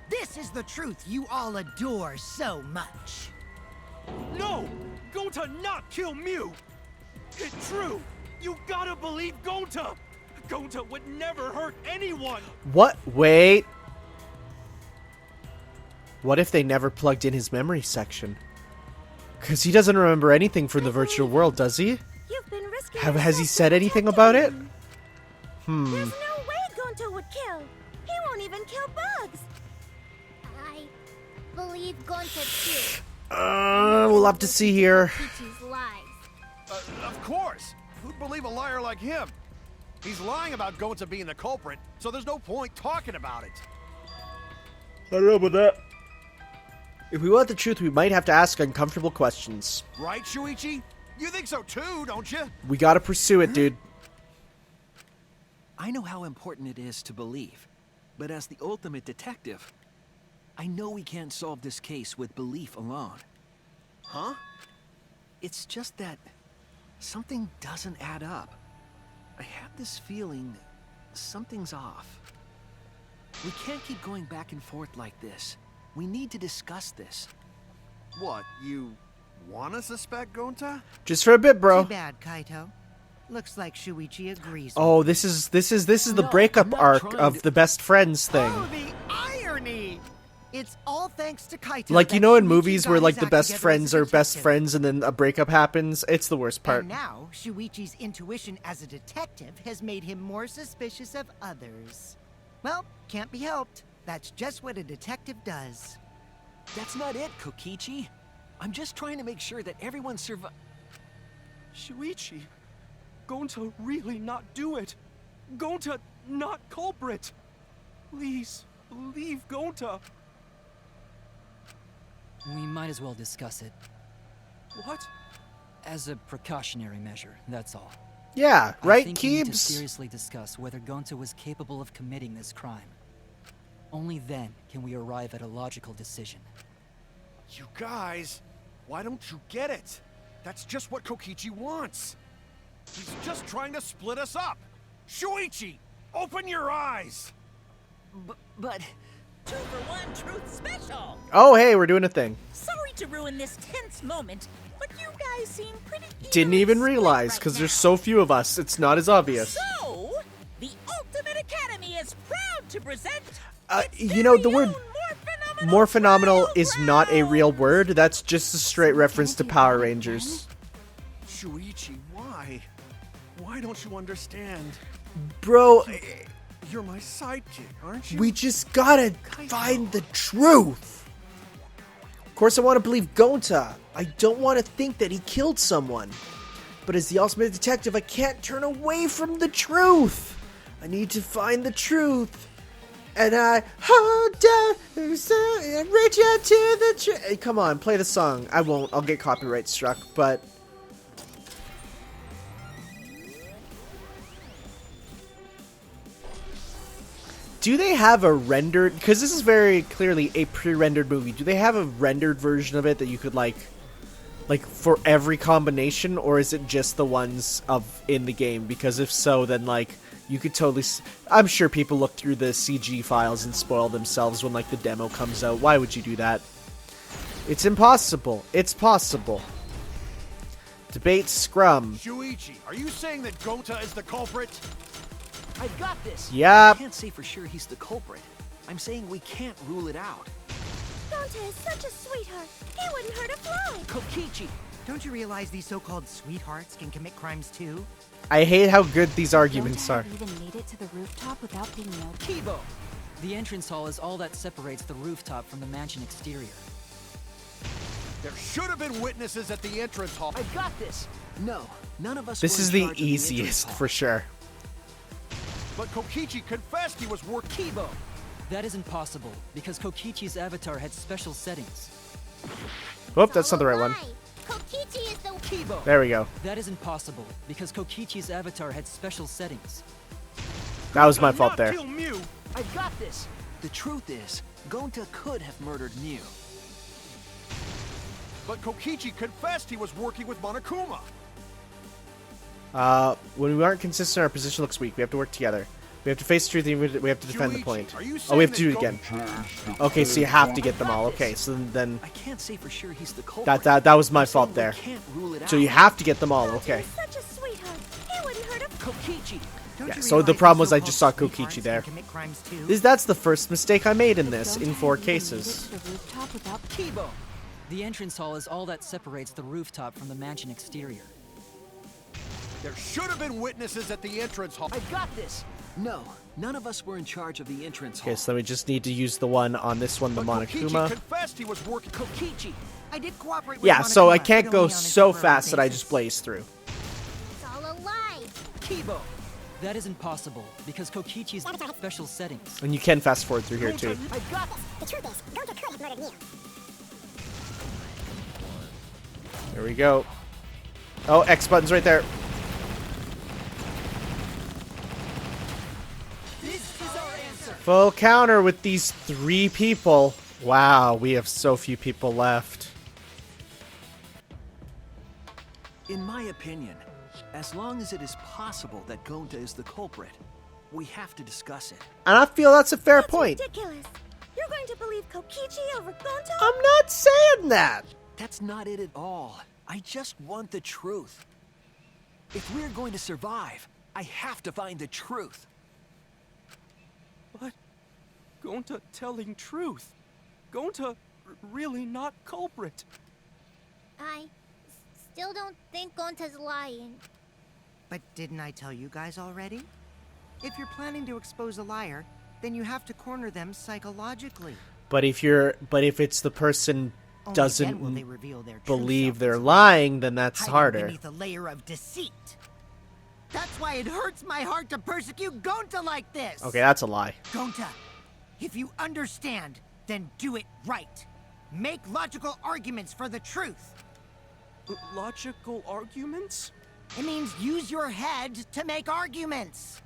This is the truth you all adore so much. No! Gonta not kill Mew! It's true! You gotta believe Gonta! Gonta would never hurt anyone! What? Wait. What if they never plugged in his memory section? Because he doesn't remember anything from the virtual world, does he? You've been risking Has he yourself said to anything protect about it? him. There's no way Gonta would kill. He won't even kill bugs. I believe Gonta too. We'll have to see here. Kokichi's lies. of course. Who'd believe a liar like him? He's lying about Gonta being the culprit, so there's no point talking about it. I don't know about that. If we want the truth, we might have to ask uncomfortable questions. Right, Shuichi? You think so too, don't you? We gotta pursue it, dude. I know how important it is to believe, but as the ultimate detective, I know we can't solve this case with belief alone. Huh? It's just that something doesn't add up. I have this feeling something's off. We can't keep going back and forth like this. We need to discuss this. What, you wanna suspect Gonta? Just for a bit, bro. Too bad, Kaito. Looks like Shuichi agrees. Oh, this is the No, breakup I'm not arc trying of to- the best friends thing. Oh, the irony! It's all thanks to Kaito. Like, you that know in Shuichi movies got where, his like, the act best together as friends a are best detective. friends and then a breakup happens? It's the worst part. And now, Shuichi's intuition as a detective has made him more suspicious of others. Well, can't be helped. That's just what a detective does. That's not it, Kokichi. I'm just trying to make sure that everyone Shuichi, Gonta really not do it. Gonta not culprit. Please, believe Gonta. We might as well discuss it. What? As a precautionary measure, that's all. Yeah, I right, think we need to Keebs? seriously discuss whether Gonta was capable of committing this crime. Only then can we arrive at a logical decision. You guys, why don't you get it? That's just what Kokichi wants. He's just trying to split us up. Shuichi, open your eyes. But 2 for 1 truth special. Oh, hey, we're doing a thing. Sorry to ruin this tense moment, but you guys seem pretty Didn't evenly even split realize, right because there's now. so few of us. It's not as obvious. So, the Ultimate Academy is proud to present. You know, the word more phenomenal is not a real word. That's just a straight reference to Power Rangers. Shuichi, why? Why don't you understand? Bro, You're my sidekick, aren't you? we just gotta find the truth. Of course, I want to believe Gonta. I don't want to think that he killed someone. But as the ultimate detective, I can't turn away from the truth. I need to find the truth. And I hold down and reach out to the truth. Hey, come on, play the song. I won't. I'll get copyright struck, but... Do they have a rendered... Because this is very clearly a pre-rendered movie. Do they have a rendered version of it that you could, like for every combination? Or is it just the ones in the game? Because if so, then, like, you could totally... I'm sure people look through the CG files and spoil themselves when, like, the demo comes out. Why would you do that? It's impossible. It's possible. Debate Scrum. Shuichi, are you saying that Gonta is the culprit? I've got this. Yep. I can't say for sure he's the culprit. I'm saying we can't rule it out. Gonta is such a sweetheart. He wouldn't hurt a fly. Kokichi, don't you realize these so-called sweethearts can commit crimes too? I hate how good these arguments Gonta are. had even made it to the rooftop without being noticed. Kibo! The entrance hall is all that separates the rooftop from the mansion exterior. There should have been witnesses at the entrance hall. I've got this. No, none of us This were is in the charge of entrance easiest, hall. for sure. But Kokichi confessed he was working. Kibo! That isn't possible, because Kokichi's avatar had special settings. Whoop, that's not the right one. Lie. Kokichi is the Kibo! There we go. That isn't possible, because Kokichi's avatar had special settings. That was my Do fault not there. kill Mew. I've got this. The truth is, Gonta could have murdered Mew. But Kokichi confessed he was working with Monokuma. When we aren't consistent, our position looks weak. We have to work together. We have to face the truth, and we have to defend the Shuichi, point. are you Oh, we have to saying do it that again. Okay, so you have to get them all. Okay, so then I can't say for sure he's the culprit. that was my I'm fault saying there. We can't rule it out. So you have to get them all. Okay. He's such a sweetheart. He wouldn't hurt a Kokichi. Don't Yeah, you so the realize problem these was I just saw so-called Kokichi sweethearts there. can commit crimes too? That's the first mistake I made in this, Gonta in had 4 even made it cases. to the rooftop without Kibo! The entrance hall is all that separates the rooftop from the mansion exterior. There should have been witnesses at the entrance hall. I've got this. No, none of us were in charge of the entrance hall. Okay, so then we just need to use the one on this one, the But Kokichi Monokuma. confessed he was working. Kokichi, I did cooperate with Yeah, so I Monokuma, can't but go only on a so temporary fast that I basis. just blaze through. It's all a lie. Kibo! That isn't possible, because Kokichi's special settings. And you can fast forward through here too. I've got this. The truth is, Gonta could have murdered Mew. There we go. Oh, X button's right there. This is our answer. Full counter with these 3 people. Wow, we have so few people left. In my opinion, as long as it is possible that Gonta is the culprit, we have to discuss it. And I feel that's a fair That's point. ridiculous. You're going to believe Kokichi over Gonta? I'm not saying that. That's not it at all. I just want the truth. If we're going to survive, I have to find the truth. But Gonta telling truth. Gonta really not culprit. I still don't think Gonta's lying. But didn't I tell you guys already? If you're planning to expose a liar, then you have to corner them psychologically. But if it's the person Only doesn't then will they reveal their true believe self they're as a lying, then that's hiding harder. beneath a layer of deceit. That's why it hurts my heart to persecute Gonta like this. Okay, that's a lie. Gonta, if you understand, then do it right. Make logical arguments for the truth. Logical arguments? It means use your head to make arguments.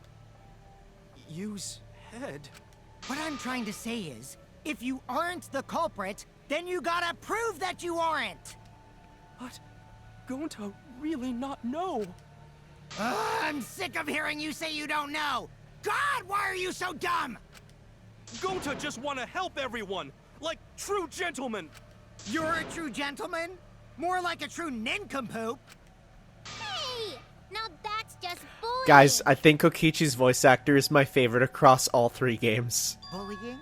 Use head? What I'm trying to say is, if you aren't the culprit, then you gotta prove that you aren't. But Gonta really not know. I'm sick of hearing you say you don't know. God, why are you so dumb? Gonta just want to help everyone, like true gentlemen. You're a true gentleman? More like a true nincompoop. Hey! Now that's just bullying! Guys, I think Kokichi's voice actor is my favorite across all 3 games. Bullying?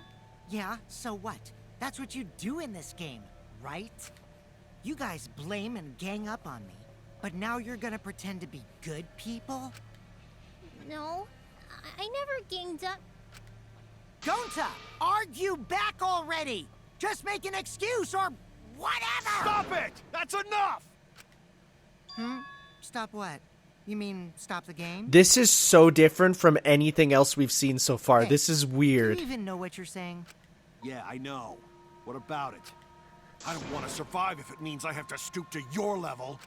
Yeah, so what? That's what you do in this game, right? You guys blame and gang up on me, but now you're gonna pretend to be good people? No, I never ganged up. Gonta, argue back already! Just make an excuse or whatever! Stop it! That's enough! Stop what? You mean stop the game? This is so different from anything else we've seen so far. Hey, This is Do weird. you even know what you're saying? Yeah, I know. What about it? I don't want to survive if it means I have to stoop to your level.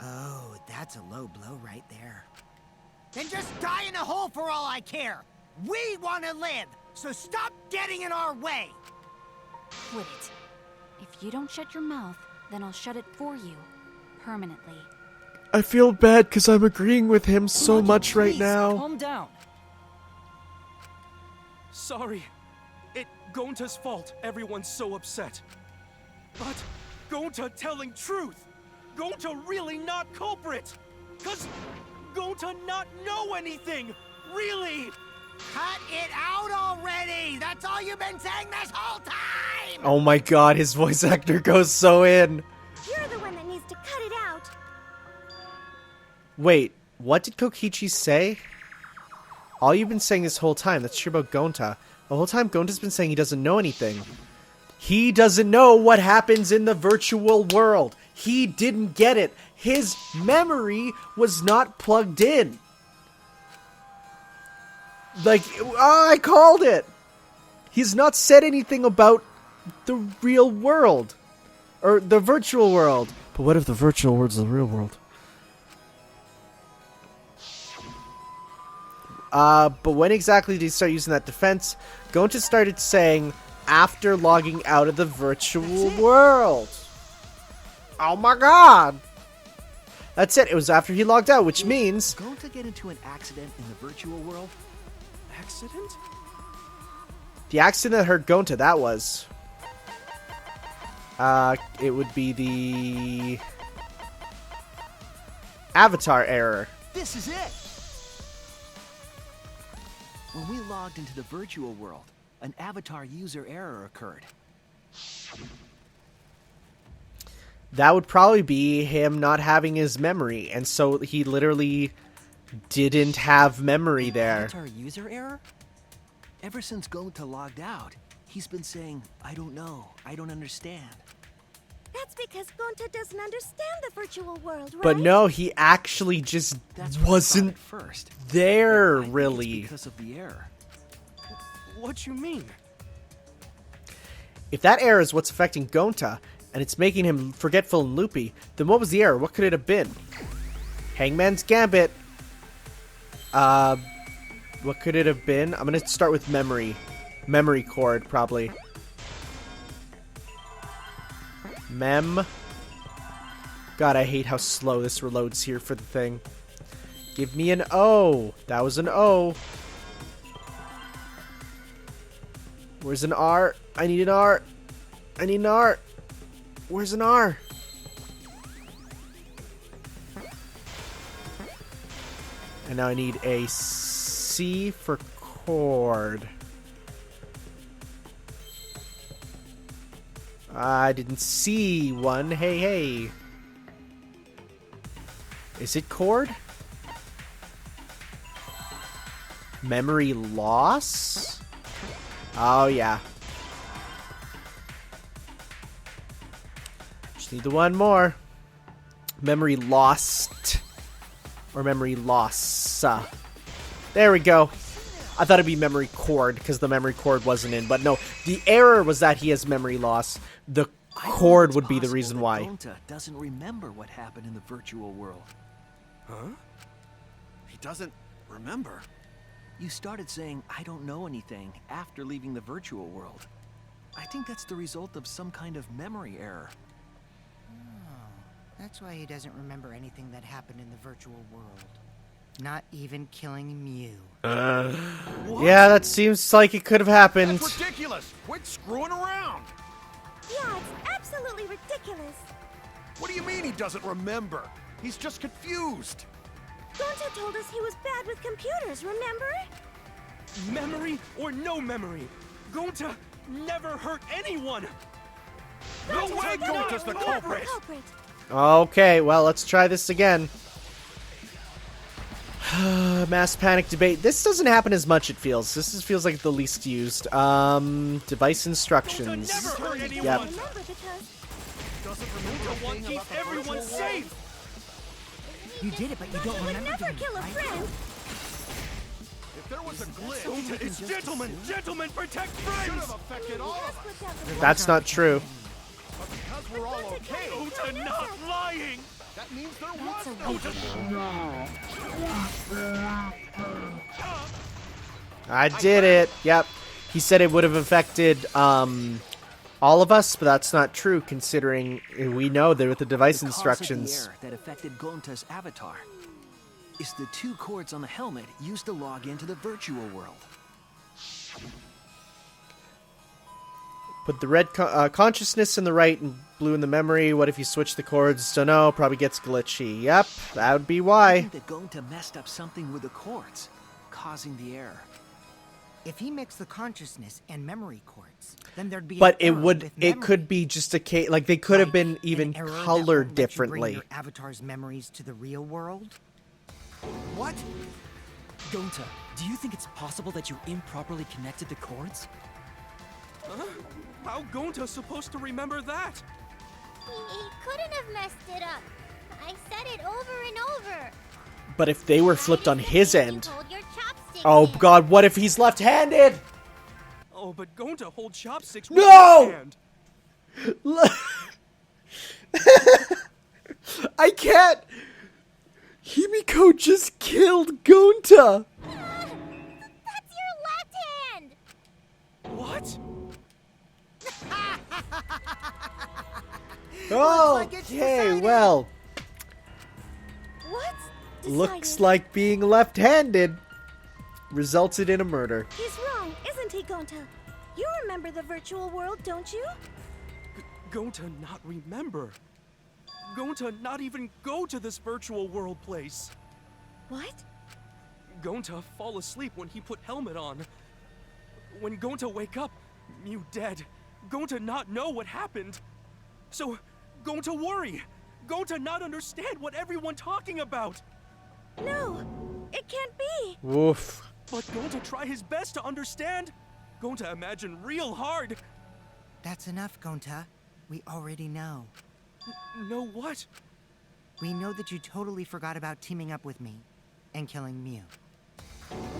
Oh, that's a low blow right there. Then just die in a hole for all I care! We want to live, so stop getting in our way! Quit it. If you don't shut your mouth, then I'll shut it for you. Permanently. I feel bad because I'm agreeing with him so Lucky, much right please, now. Calm down. Sorry. It Gonta's fault everyone's so upset. But Gonta telling truth. Gonta really not culprit. Cause Gonta not know anything. Really. Cut it out already! That's all you've been saying this whole time! Oh my god, his voice actor goes so in. You're the one that needs to cut it out. Wait, what did Kokichi say? All you've been saying this whole time, that's true about Gonta. The whole time Gonta's been saying he doesn't know anything. He doesn't know what happens in the virtual world. He didn't get it. His memory was not plugged in. Like, I called it! He's not said anything about the real world. Or the virtual world. But what if the virtual world's the real world? But when exactly did he start using that defense? Gonta started saying after logging out of the virtual world. Oh my god! That's it. It was after he logged out, which means... Gonta get into an accident in the virtual world? Accident? The accident that hurt Gonta, that was... it would be the... Avatar error. This is it! When we logged into the virtual world, an avatar user error occurred. That would probably be him not having his memory, and so he literally didn't have memory there. Avatar user error? Ever since Gonta logged out, he's been saying, I don't know, I don't understand. That's because Gonta doesn't understand the virtual world, right? But no, he actually just That's what I wasn't thought at first. there, I think it's really. because of the error. What you mean? If that error is what's affecting Gonta, and it's making him forgetful and loopy, then what was the error? What could it have been? Hangman's Gambit. What could it have been? I'm gonna start with memory. Memory cord, probably. Mem. God, I hate how slow this reloads here for the thing. Give me an O. That was an O. Where's an R? I need an R. I need an R. Where's an R? And now I need a C for cord. I didn't see one. Hey, hey. Is it cord? Memory loss? Oh, yeah. Just need the one more. Memory lost. Or memory loss. There we go. I thought it'd be memory cord because the memory cord wasn't in. But no, the error was that he has memory loss. The cord would be the reason why. Gonta doesn't remember what happened in the virtual world. Huh? He doesn't remember. You started saying, I don't know anything, after leaving the virtual world. I think that's the result of some kind of memory error. Oh, that's why he doesn't remember anything that happened in the virtual world. Not even killing Mew. Yeah, that seems like it could have happened. That's ridiculous! Quit screwing around! Yeah, it's absolutely ridiculous. What do you mean he doesn't remember? He's just confused. Gonta told us he was bad with computers, remember? Memory or no memory, Gonta never hurt anyone! No way Gonta's the culprit! Okay, well, let's try this again. Mass panic debate. This doesn't happen as much, it feels. Feels like the least used. Device instructions. Gonta never hurt anyone! Yep. Remember because Doesn't remember Gonta wants to keep everyone safe! You did it, but you don't would remember never doing kill a it, right? friend. If there was a glitch, Gonta is gentlemen! Gentlemen protect should friends! have affected all of us. That's not true. But because we're all okay, Gonta not lying! that means there was no I did it. Yep. He said it would have affected all of us, but that's not true considering we know there with the device instructions. The error that affected Gonta's avatar is the 2 cords on the helmet used to log into the virtual world. Put the red consciousness in the right and blue in the memory. What if you switch the cords? Don't know. Probably gets glitchy. Yep, that would be I why. think that Gonta messed up something with the cords, causing the error. If he mixed the consciousness and memory cords, then there'd be But an it error would. with It memory. could be just a case. Like they could have been Like even an error that colored won't let you bring differently. your avatar's memories to the real world. What? Gonta, do you think it's possible that you improperly connected the cords? Huh? How Gonta's supposed to remember that? He couldn't have messed it up. I said it over and over. But if they were flipped on his You end. hold your chopsticks Oh in. God! What if he's left-handed? Oh, but Gonta hold chopsticks with No! his hand. I can't. Himiko just killed Gonta. That's your left hand. What? like it's Okay, decided. well, What? looks like being left-handed resulted in a murder. He's wrong, isn't he, Gonta? You remember the virtual world, don't you? Gonta not remember. Gonta not even go to this virtual world place. What? Gonta fall asleep when he put helmet on. When Gonta wake up, Mew dead. Gonta not know what happened. So, Gonta worry. Gonta not understand what everyone talking about. No, it can't be. Woof. But Gonta try his best to understand. Gonta imagine real hard. That's enough, Gonta. We already know. Know what? We know that you totally forgot about teaming up with me and killing Mew.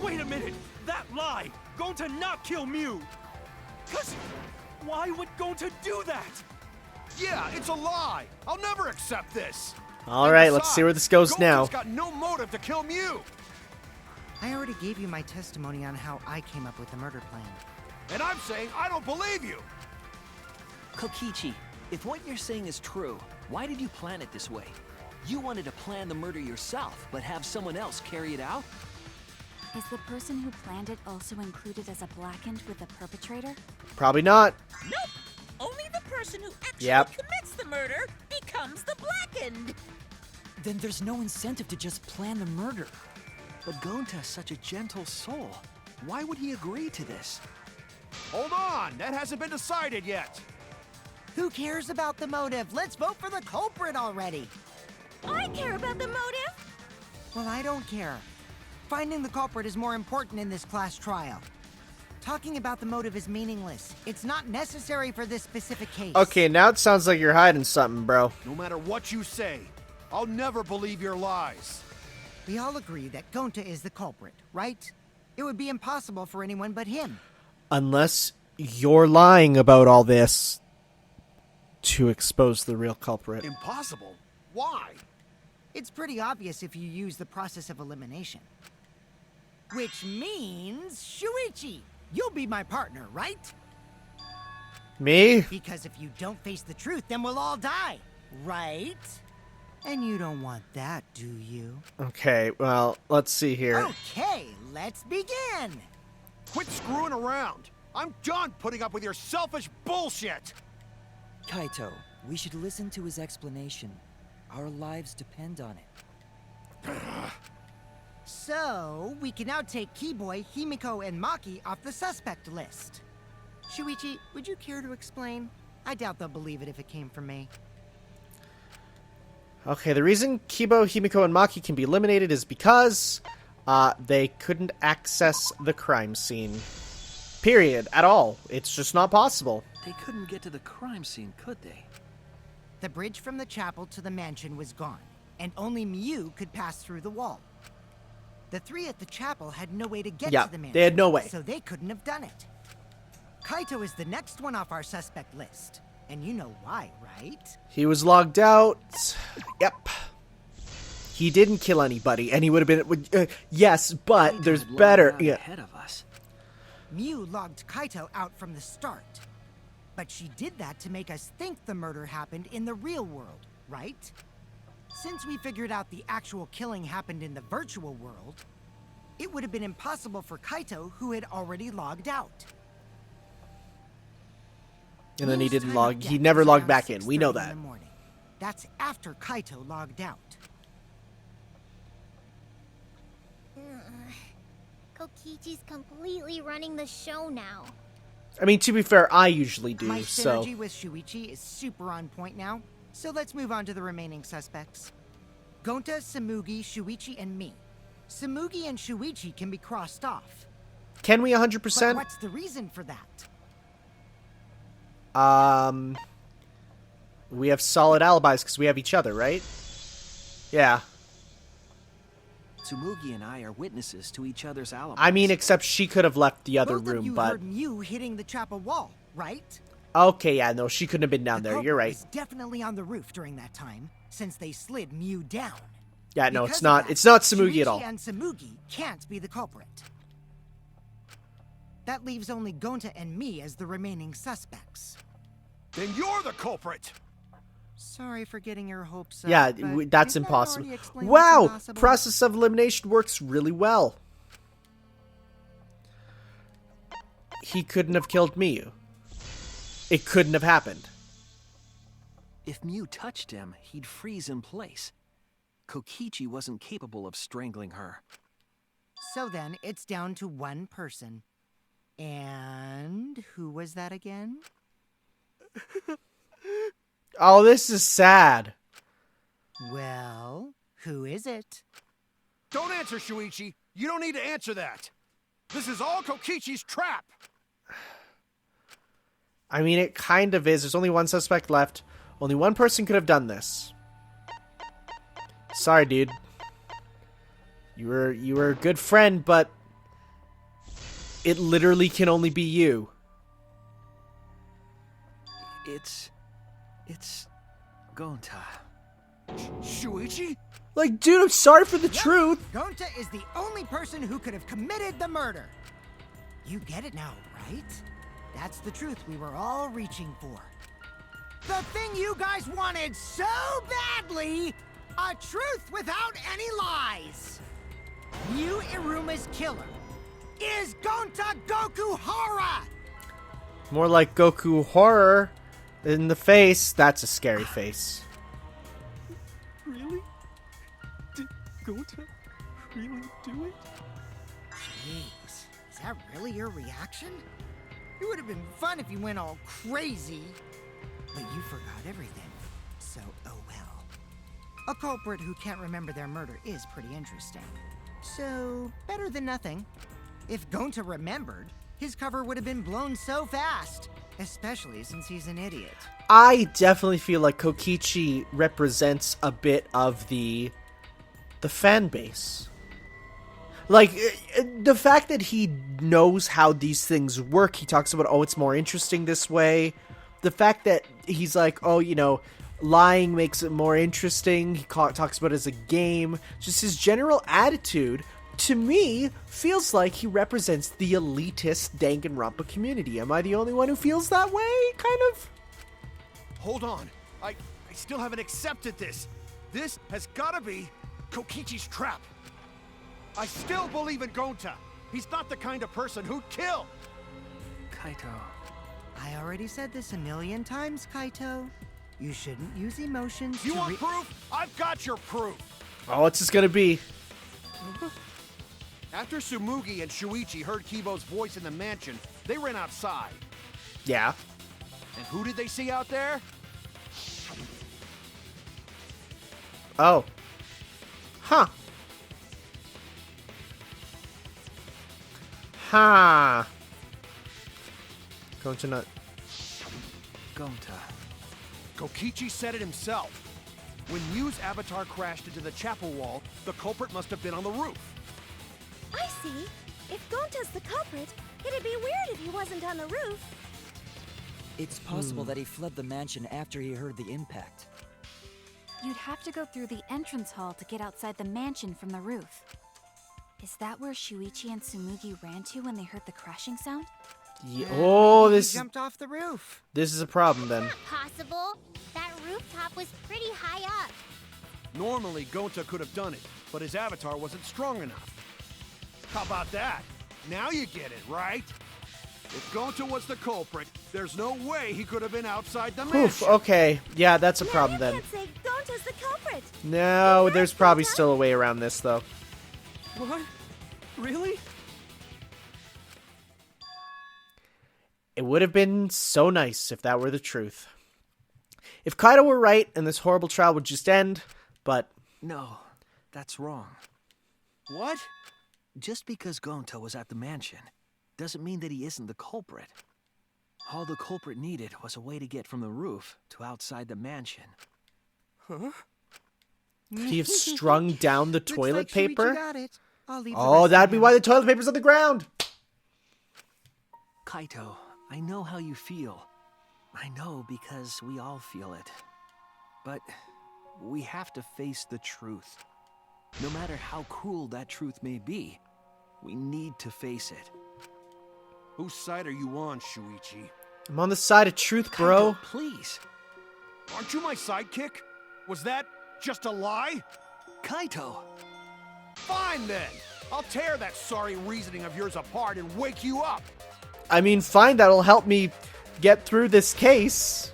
Wait a minute! That lie! Gonta not kill Mew! Cause why would Gonta do that? Yeah, it's a lie. I'll never accept this. All right, let's see where this goes Gonta's now. got no motive to kill Mew. I already gave you my testimony on how I came up with the murder plan. And I'm saying I don't believe you. Kokichi, if what you're saying is true, why did you plan it this way? You wanted to plan the murder yourself, but have someone else carry it out? Is the person who planned it also included as a blackened with the perpetrator? Probably not. Nope. Only the person who actually Yep. commits the murder becomes the blackened. Then there's no incentive to just plan the murder. But Gonta's such a gentle soul. Why would he agree to this? Hold on, that hasn't been decided yet. Who cares about the motive? Let's vote for the culprit already. I care about the motive. Well, I don't care. Finding the culprit is more important in this class trial. Talking about the motive is meaningless. It's not necessary for this specific case. Okay, now it sounds like you're hiding something, bro. No matter what you say, I'll never believe your lies. We all agree that Gonta is the culprit, right? It would be impossible for anyone but him. Unless you're lying about all this to expose the real culprit. Impossible? Why? It's pretty obvious if you use the process of elimination. Which means, Shuichi, you'll be my partner, right? Me? Because if you don't face the truth, then we'll all die, right? And you don't want that, do you? Okay, well, let's see here. Okay, let's begin! Quit screwing around! I'm done putting up with your selfish bullshit! Kaito, we should listen to his explanation. Our lives depend on it. So, we can now take Keyboy, Himiko, and Maki off the suspect list. Shuichi, would you care to explain? I doubt they'll believe it if it came from me. Okay, the reason Kibo, Himiko, and Maki can be eliminated is because they couldn't access the crime scene. Period. At all. It's just not possible. They couldn't get to the crime scene, could they? The bridge from the chapel to the mansion was gone, and only Miu could pass through the wall. The three at the chapel had no way to get to the mansion. They had no way. So they couldn't have done it. Kaito is the next one off our suspect list. And you know why, right? He was logged out. Yep. He didn't kill anybody, and he would have been... yes, but Kaito there's had logged better... out Yeah. ahead of us. Miu logged Kaito out from the start. But she did that to make us think the murder happened in the real world, right? Since we figured out the actual killing happened in the virtual world, it would have been impossible for Kaito, who had already logged out. And then he Miu's didn't time log... of He death never was logged around back in. We know 6:30 that. in the morning. That's after Kaito logged out. Kokichi's completely running the show now. I mean, to be fair, I usually do, My so... synergy with Shuichi is super on point now, so let's move on to the remaining suspects. Gonta, Samugi, Shuichi, and me. Samugi and Shuichi can be crossed off. Can we But 100%? what's the reason for that? We have solid alibis because we have each other, right? Yeah. Tsumugi and I are witnesses to each other's alibis. I mean, except she could have left the other Both of room, you but... heard Miu hitting the chapel wall, right? Okay, yeah, no, she couldn't have been down The there. culprit You're right. was definitely on the roof during that time, since they slid Miu down. Yeah, no, Because it's of not. that, It's not Samugi at all. Shuichi and Samugi can't be the culprit. That leaves only Gonta and me as the remaining suspects. Then you're the culprit! Sorry for getting your hopes up. Yeah, but that's didn't I impossible. already explain what's Wow! impossible? Process of elimination works really well. He couldn't have killed Miyu. It couldn't have happened. If Miu touched him, he'd freeze in place. Kokichi wasn't capable of strangling her. So then, it's down to one person. And who was that again? Oh, this is sad. Well, who is it? Don't answer, Shuichi! You don't need to answer that! This is all Kokichi's trap! I mean, it kind of is. There's only one suspect left. Only one person could have done this. Sorry, dude. You were a good friend, but it literally can only be you. It's Gonta. Shuichi? Like, dude, I'm sorry for the truth. Gonta is the only person who could have committed the murder. You get it now, right? That's the truth we were all reaching for. The thing you guys wanted so badly! A truth without any lies! Miu Iruma's killer is Gonta Gokuhara! More like Goku horror in the face. That's a scary face. Really? Did Gonta really do it? Jeez, is that really your reaction? It would have been fun if you went all crazy. But you forgot everything, so oh well. A culprit who can't remember their murder is pretty interesting. So, better than nothing. If Gonta remembered, his cover would have been blown so fast. Especially since he's an idiot. I definitely feel like Kokichi represents a bit of the fan base. Like, the fact that he knows how these things work, he talks about, oh, it's more interesting this way. The fact that he's like, oh, you know, lying makes it more interesting. He talks about it as a game. Just his general attitude, to me, feels like he represents the elitist Danganronpa community. Am I the only one who feels that way, kind of? Hold on. I still haven't accepted this. This has gotta be Kokichi's trap. I still believe in Gonta. He's not the kind of person who'd kill. Kaito. I already said this a million times, Kaito. You shouldn't use emotions You to want proof? I've got your proof. Oh, what's this gonna be? After Tsumugi and Shuichi heard Kibo's voice in the mansion, they ran outside. Yeah. And who did they see out there? Oh. Huh. Ha. Going to not. Gonta. Kokichi said it himself. When Yu's avatar crashed into the chapel wall, the culprit must have been on the roof. I see. If Gonta's the culprit, it'd be weird if he wasn't on the roof. It's possible that he fled the mansion after he heard the impact. You'd have to go through the entrance hall to get outside the mansion from the roof. Is that where Shuichi and Tsumugi ran to when they heard the crashing sound? Yeah. Oh, He this jumped off the roof. is a problem then. Not possible. That rooftop was pretty high up. Normally, Gonta could have done it, but his avatar wasn't strong enough. How about that? Now you get it, right? If Gonta was the culprit, there's no way he could have been outside the Oof, mansion. okay. Yeah, that's a problem now you then. can't say Gonta's the culprit. No, there's probably still a way around this though. What? Really? It would have been so nice if that were the truth. If Kaido were right and this horrible trial would just end, but No, that's wrong. What? Just because Gonta was at the mansion doesn't mean that he isn't the culprit. All the culprit needed was a way to get from the roof to outside the mansion. Huh? could he have strung down the toilet Looks like Shuichi paper? got it. I'll leave the Oh, rest that'd to be him. why the toilet paper's on the ground. Kaito, I know how you feel. I know because we all feel it. But we have to face the truth. No matter how cruel that truth may be, we need to face it. Whose side are you on, Shuichi? I'm on the side of truth, bro. Kaito, please. Aren't you my sidekick? Was that just a lie? Kaito! Fine then. I'll tear that sorry reasoning of yours apart and wake you up. I mean, fine, that'll help me get through this case.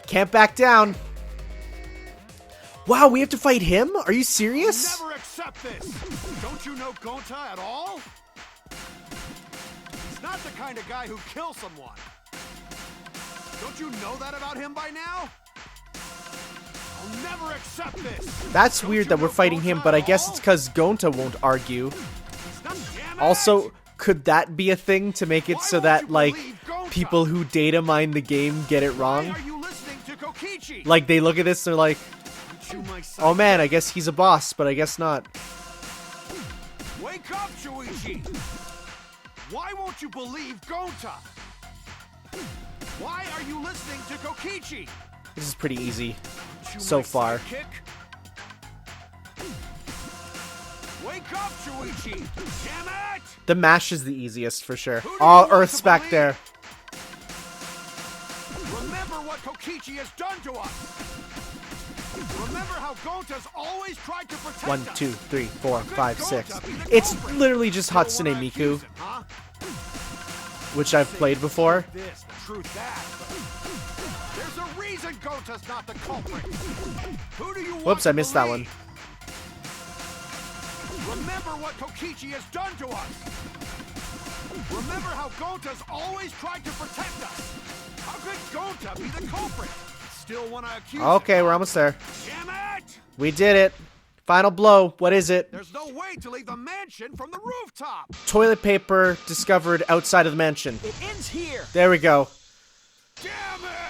Can't back down. Wow, we have to fight him? Are you serious? Never accept this. Don't you know Gonta at all? He's not the kind of guy who kills someone. Don't you know that about him by now? I'll never accept this. That's Don't weird you that we're know fighting him, Gonta but I at guess all? it's because Gonta won't argue. Damn it! Also, could that be a thing to make it Why so won't that, you like, believe Gonta? people who data mine the game get it Why wrong? are you listening to Kokichi? Like, they look at this, they're like, Aren't you my oh man, sidekick? I guess he's a boss, but I guess not. Wake up, Shuichi! Why won't you believe Gonta? Why are you listening to Kokichi? This is pretty easy. Aren't you So my far. sidekick? Wake up, Shuichi! Damn it! The mash is the easiest, for sure. Who do you Oh, want to Earth's back believe? there. Remember what Kokichi has done to us! Remember how Gonta's always tried to protect 1, us! 2, 3, 4, How could 5, Gonta 6. be the It's culprit? literally just Still Hatsune wanna Miku, accuse him, huh? which I've played before. This, the truth that. There's a reason Gonta's not the culprit. Who do you want Whoops, to I missed that one. believe? Remember what Kokichi has done to us. Remember how Gonta's always tried to protect us. How could Gonta be the culprit? Still want to accuse Okay, him, we're huh? almost there. Damn it! We did it. Final blow. What is it? There's no way to leave the mansion from the rooftop. Toilet paper discovered outside of the mansion. It ends here! There we go. Damn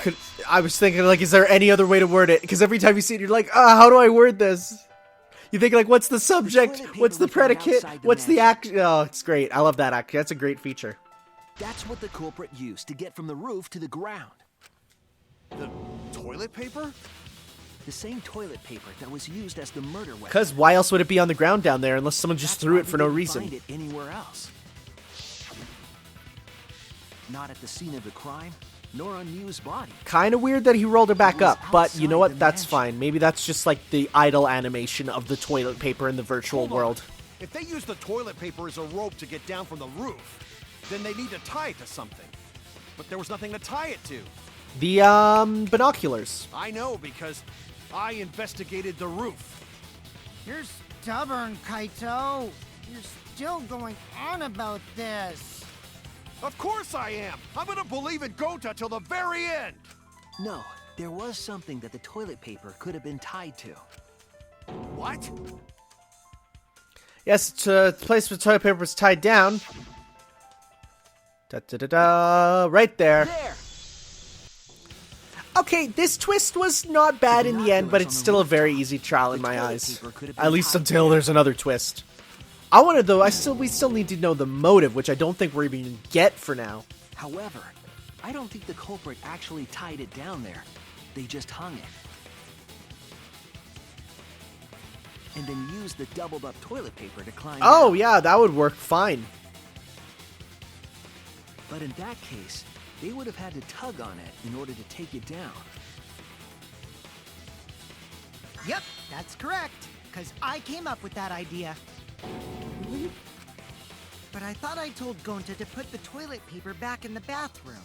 it! I was thinking, like, is there any other way to word it? Because every time you see it, you're like, how do I word this? You think, like, what's the subject? toilet paper What's the was found predicate? outside the What's the mansion. act? Oh, it's great. I love that act. That's a great feature. That's what the culprit used to get from the roof to the ground. The toilet paper? The same toilet paper that was used as the murder weapon. Because why else would it be on the ground down there unless someone just threw it for no reason? Find it anywhere else. Not at the scene of the crime, nor on Miu's body. Kind of weird that he rolled it back up, but you know outside what? the That's mansion. fine. Maybe that's just like the idle animation of the toilet paper in the virtual Hold on. world. If they use the toilet paper as a rope to get down from the roof, then they need to tie it to something. But there was nothing to tie it to. The, binoculars. I know because I investigated the roof. You're stubborn, Kaito. You're still going on about this. Of course I am. I'm gonna believe in Gota till the very end. No, there was something that the toilet paper could have been tied to. What? Yes, it's a place where toilet paper was tied down. Da-da-da-da. Right there. There! Okay, this twist was not bad in the end, but it's still a very easy trial in my eyes. At least until there's another twist. I want to, though, we still need to know the motive, which I don't think we're even gonna get for now. However, I don't think the culprit actually tied it down there. They just hung it. And then used the doubled up toilet paper to climb Oh, down. yeah, that would work fine. But in that case, they would have had to tug on it in order to take it down. Yep, that's correct. Because I came up with that idea. But I thought I told Gonta to put the toilet paper back in the bathroom.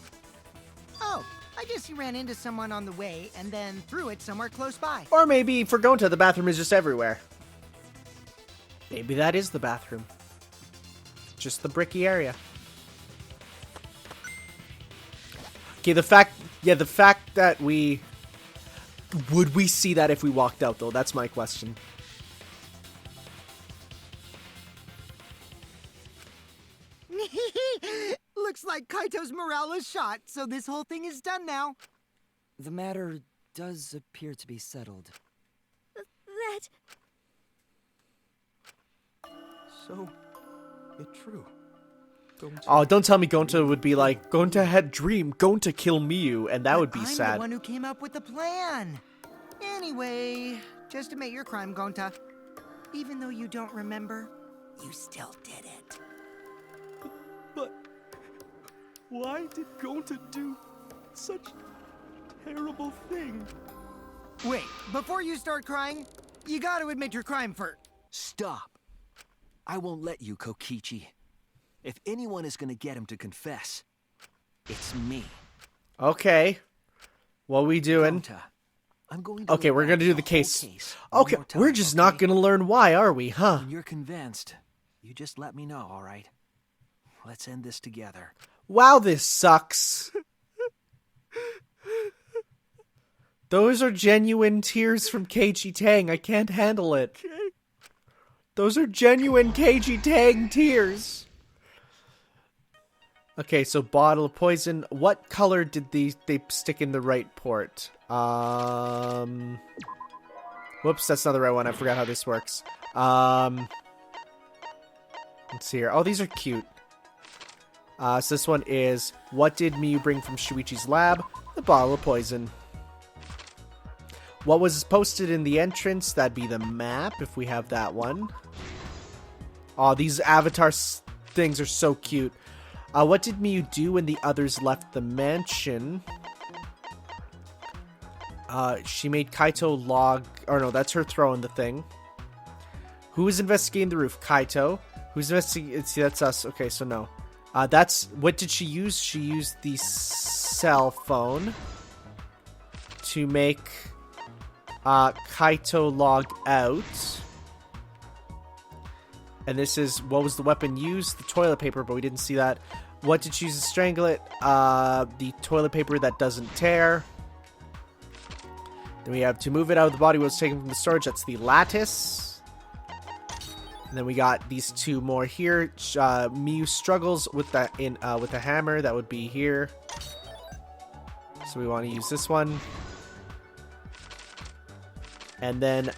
Oh, I guess he ran into someone on the way and then threw it somewhere close by. Or maybe for Gonta, the bathroom is just everywhere. Maybe that is the bathroom. Just the bricky area. Okay, the fact that would we see that if we walked out, though? That's my question. Looks like Kaito's morale is shot, so this whole thing is done now. The matter does appear to be settled. That... So, it's true. Oh, don't tell me Gonta would be like, Gonta had dream, Gonta kill Miu, and that would be I'm sad. the one who came up with the plan. Anyway, just admit your crime, Gonta. Even though you don't remember, you still did it. But why did Gonta do such a terrible thing? Wait, before you start crying, you gotta admit your crime first. Stop. I won't let you, Kokichi. If anyone is gonna get him to confess, it's me. Okay. What we doing? Gonta, I'm going to Okay, we're gonna do relax the whole case. one Okay, more time, we're just not okay? gonna learn why, are we, huh? When you're convinced, you just let me know, alright? Let's end this together. Wow, this sucks. Those are genuine tears from Keiichi Tang. I can't handle it. Those are genuine Keiichi Tang tears. Okay, so bottle of poison. What color did they stick in the right port? Whoops, that's not the right one. I forgot how this works. Let's see here. Oh, these are cute. So this one is, what did Miu bring from Shuichi's lab? The bottle of poison. What was posted in the entrance? That'd be the map, if we have that one. Oh, these avatar things are so cute. What did Miu do when the others left the mansion? She made Kaito log... Or no, that's her throwing the thing. Who is investigating the roof? Kaito. Who's investigating... See, that's us. Okay, so no. That's... What did she use? She used the cell phone to make Kaito log out. And this is... What was the weapon used? The toilet paper, but we didn't see that. What did she use to strangle it? The toilet paper that doesn't tear. Then we have to move it out of the body was taken from the storage. That's the lattice. And then we got these two more here. Miu struggles with the with the hammer. That would be here. So we want to use this one. And then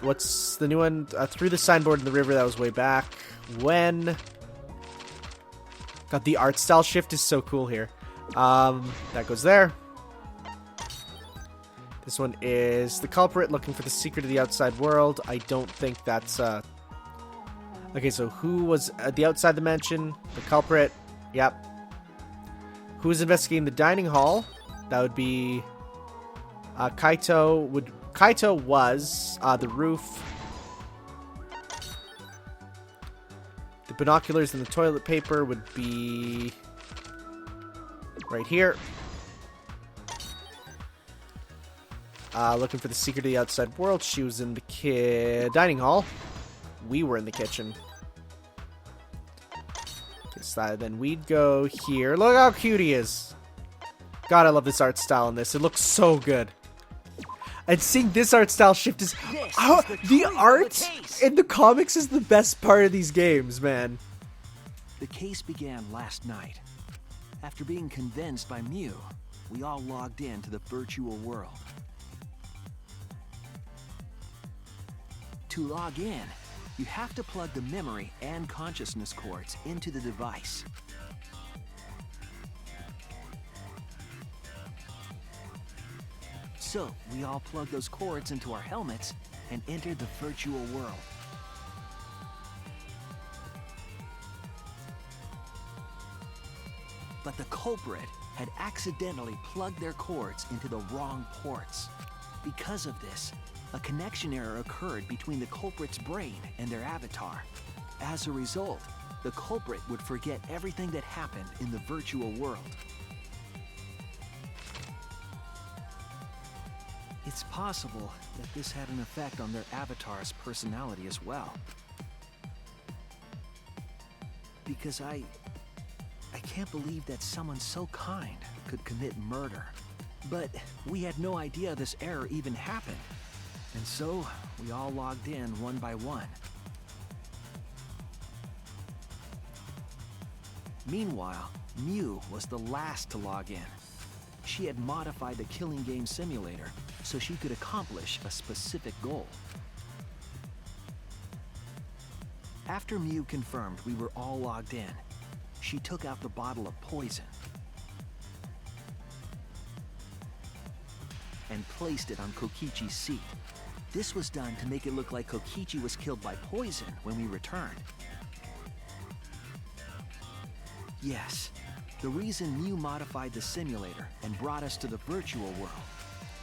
what's the new one? Through the signboard in the river. That was way back when. God, the art style shift is so cool here. That goes there. This one is the culprit looking for the secret of the outside world. I don't think that's... Okay, so who was at the outside the mansion? The culprit. Yep. Who's investigating the dining hall? That would be... Kaito was the roof. The binoculars and the toilet paper would be right here. Looking for the secret of the outside world. She was in the dining hall. We were in the kitchen. So then we'd go here. Look how cute he is. God, I love this art style in this. It looks so good. And seeing this art style shift is... Oh, the art in the comics is the best part of these games, man. The case began last night. After being convinced by Mew, we all logged in to the virtual world. To log in, you have to plug the memory and consciousness cords into the device. So, we all plugged those cords into our helmets and entered the virtual world. But the culprit had accidentally plugged their cords into the wrong ports. Because of this, a connection error occurred between the culprit's brain and their avatar. As a result, the culprit would forget everything that happened in the virtual world. It's possible that this had an effect on their avatar's personality as well. Because I can't believe that someone so kind could commit murder. But we had no idea this error even happened. And so, we all logged in one by one. Meanwhile, Mew was the last to log in. She had modified the killing game simulator so she could accomplish a specific goal. After Mew confirmed we were all logged in, she took out the bottle of poison and placed it on Kokichi's seat. This was done to make it look like Kokichi was killed by poison when we returned. Yes, the reason Mew modified the simulator and brought us to the virtual world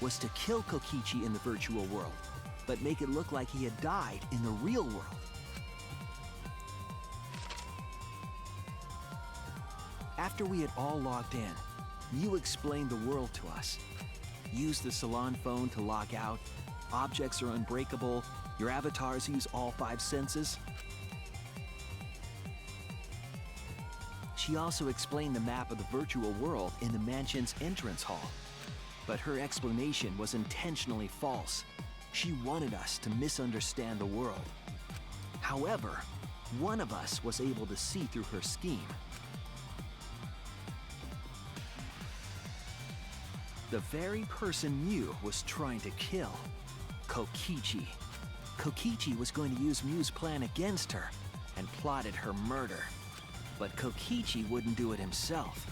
was to kill Kokichi in the virtual world, but make it look like he had died in the real world. After we had all logged in, Mew explained the world to us. Use the salon phone to log out. Objects are unbreakable. Your avatars use all 5 senses. She also explained the map of the virtual world in the mansion's entrance hall. But her explanation was intentionally false. She wanted us to misunderstand the world. However, one of us was able to see through her scheme. The very person Mew was trying to kill, Kokichi. Kokichi was going to use Mew's plan against her and plotted her murder. But Kokichi wouldn't do it himself.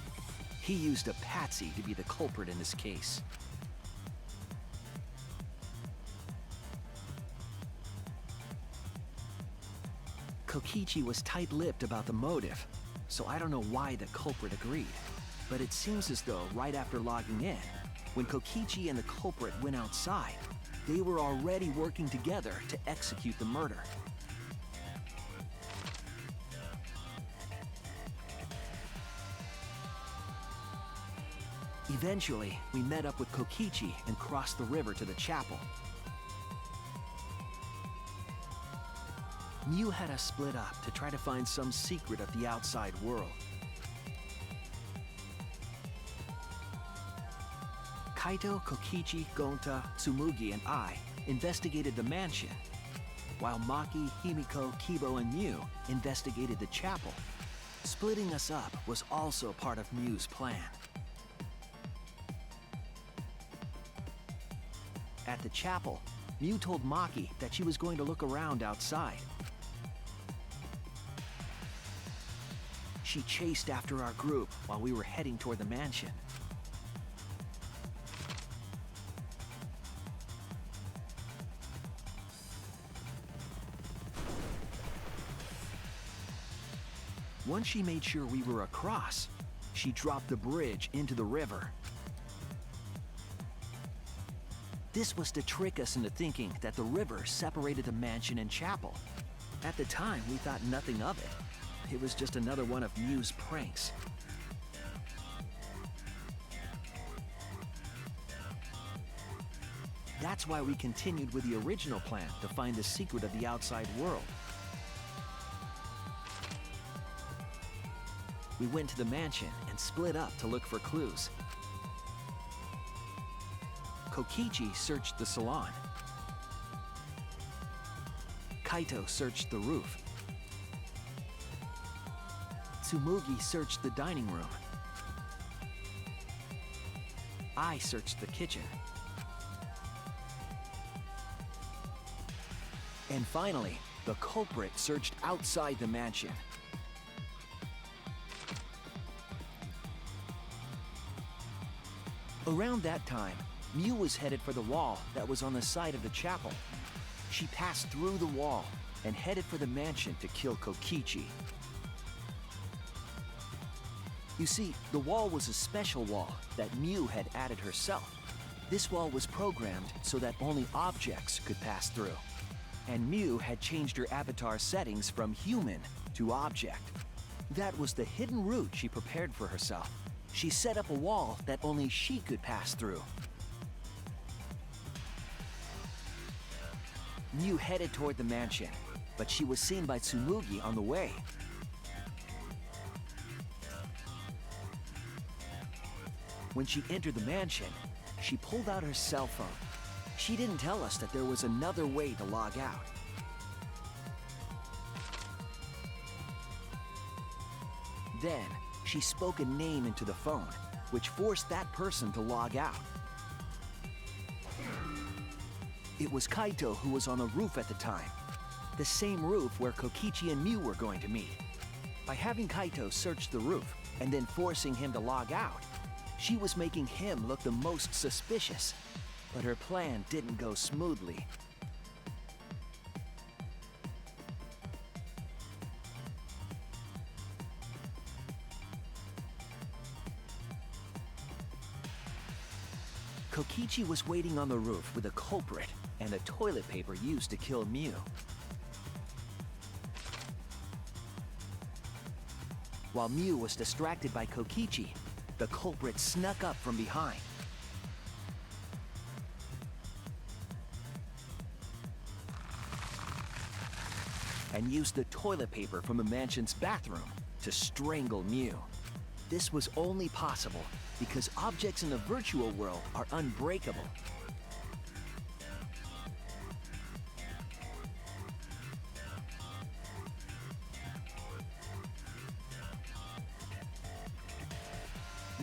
He used a patsy to be the culprit in this case. Kokichi was tight-lipped about the motive, so I don't know why the culprit agreed. But it seems as though right after logging in, when Kokichi and the culprit went outside, they were already working together to execute the murder. Eventually, we met up with Kokichi and crossed the river to the chapel. Mew had us split up to try to find some secret of the outside world. Kaito, Kokichi, Gonta, Tsumugi, and I investigated the mansion, while Maki, Himiko, Kibo, and Mew investigated the chapel. Splitting us up was also part of Mew's plan. At the chapel, Mew told Maki that she was going to look around outside. She chased after our group while we were heading toward the mansion. Once she made sure we were across, she dropped the bridge into the river. This was to trick us into thinking that the river separated the mansion and chapel. At the time, we thought nothing of it. It was just another one of Mew's pranks. That's why we continued with the original plan to find the secret of the outside world. We went to the mansion and split up to look for clues. Kokichi searched the salon. Kaito searched the roof. Tsumugi searched the dining room. I searched the kitchen. And finally, the culprit searched outside the mansion. Around that time, Mew was headed for the wall that was on the side of the chapel. She passed through the wall and headed for the mansion to kill Kokichi. You see, the wall was a special wall that Mew had added herself. This wall was programmed so that only objects could pass through. And Mew had changed her avatar settings from human to object. That was the hidden route she prepared for herself. She set up a wall that only she could pass through. Mew headed toward the mansion, but she was seen by Tsumugi on the way. When she entered the mansion, she pulled out her cell phone. She didn't tell us that there was another way to log out. Then, she spoke a name into the phone, which forced that person to log out. It was Kaito who was on the roof at the time, the same roof where Kokichi and Mew were going to meet. By having Kaito search the roof and then forcing him to log out, she was making him look the most suspicious. But her plan didn't go smoothly. Kokichi was waiting on the roof with a culprit and the toilet paper used to kill Mew. While Mew was distracted by Kokichi, the culprit snuck up from behind. And used the toilet paper from the mansion's bathroom to strangle Mew. This was only possible because objects in the virtual world are unbreakable.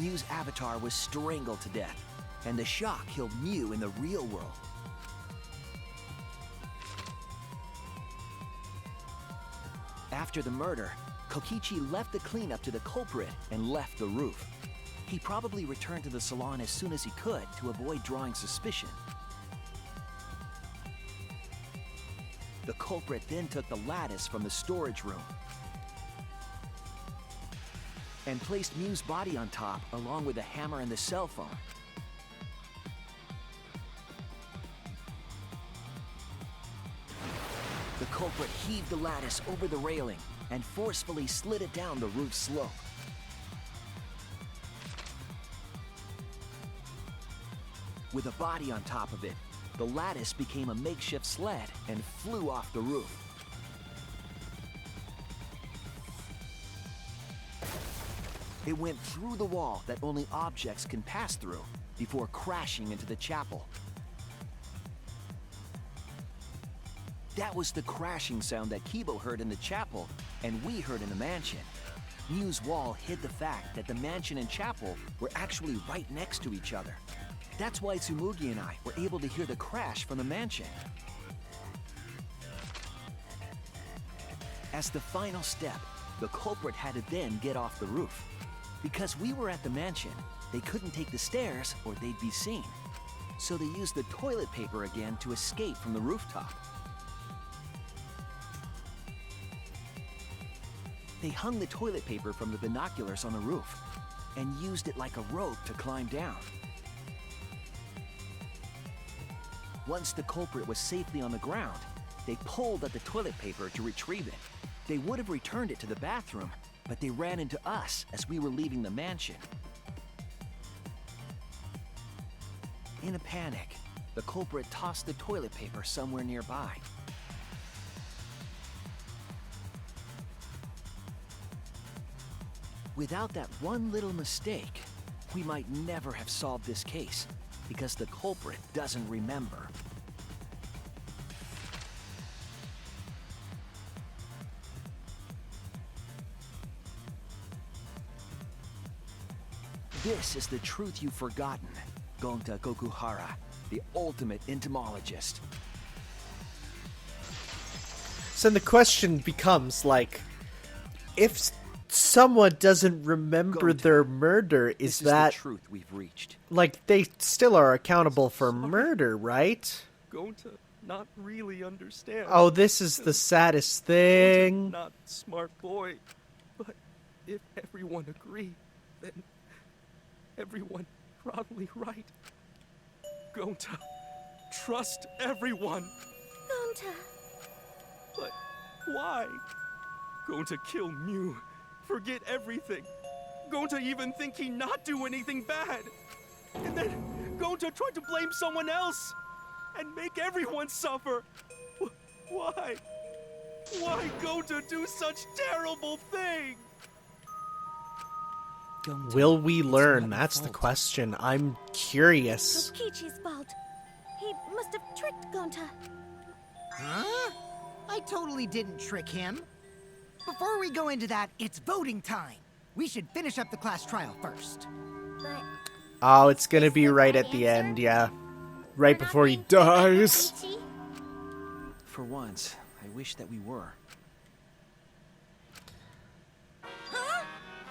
Mew's avatar was strangled to death, and the shock killed Mew in the real world. After the murder, Kokichi left the cleanup to the culprit and left the roof. He probably returned to the salon as soon as he could to avoid drawing suspicion. The culprit then took the lattice from the storage room and placed Mew's body on top along with the hammer and the cell phone. The culprit heaved the lattice over the railing and forcefully slid it down the roof slope. With a body on top of it, the lattice became a makeshift sled and flew off the roof. It went through the wall that only objects can pass through before crashing into the chapel. That was the crashing sound that Kibo heard in the chapel and we heard in the mansion. Mew's wall hid the fact that the mansion and chapel were actually right next to each other. That's why Tsumugi and I were able to hear the crash from the mansion. As the final step, the culprit had to then get off the roof. Because we were at the mansion, they couldn't take the stairs or they'd be seen. So they used the toilet paper again to escape from the rooftop. They hung the toilet paper from the binoculars on the roof and used it like a rope to climb down. Once the culprit was safely on the ground, they pulled at the toilet paper to retrieve it. They would have returned it to the bathroom, but they ran into us as we were leaving the mansion. In a panic, the culprit tossed the toilet paper somewhere nearby. Without that one little mistake, we might never have solved this case, because the culprit doesn't remember. This is the truth you've forgotten, Gonta Gokuhara, the ultimate entomologist. So the question becomes, like, if someone doesn't remember their murder, is that the truth we've reached? Like, they still are accountable for murder, right? Gonta not really understand. Oh, this is the saddest thing. Gonta not smart boy. But if everyone agree, then everyone probably right. Gonta, trust everyone. Gonta. But why? Gonta kill Mew. Forget everything. Gonta even think he not do anything bad. And then Gonta tried to blame someone else and make everyone suffer. Why? Why Gonta do such terrible thing? Gonta, Will we it's learn? not That's your the fault. question. I'm curious. Kokichi's fault. He must have tricked Gonta. Huh? I totally didn't trick him. Before we go into that, it's voting time. We should finish up the class trial first. But Oh, it's gonna Is be the right right at the answer? end, yeah. Right we're not before he being fair to dies. Kokichi? For once, I wish that we were. Huh?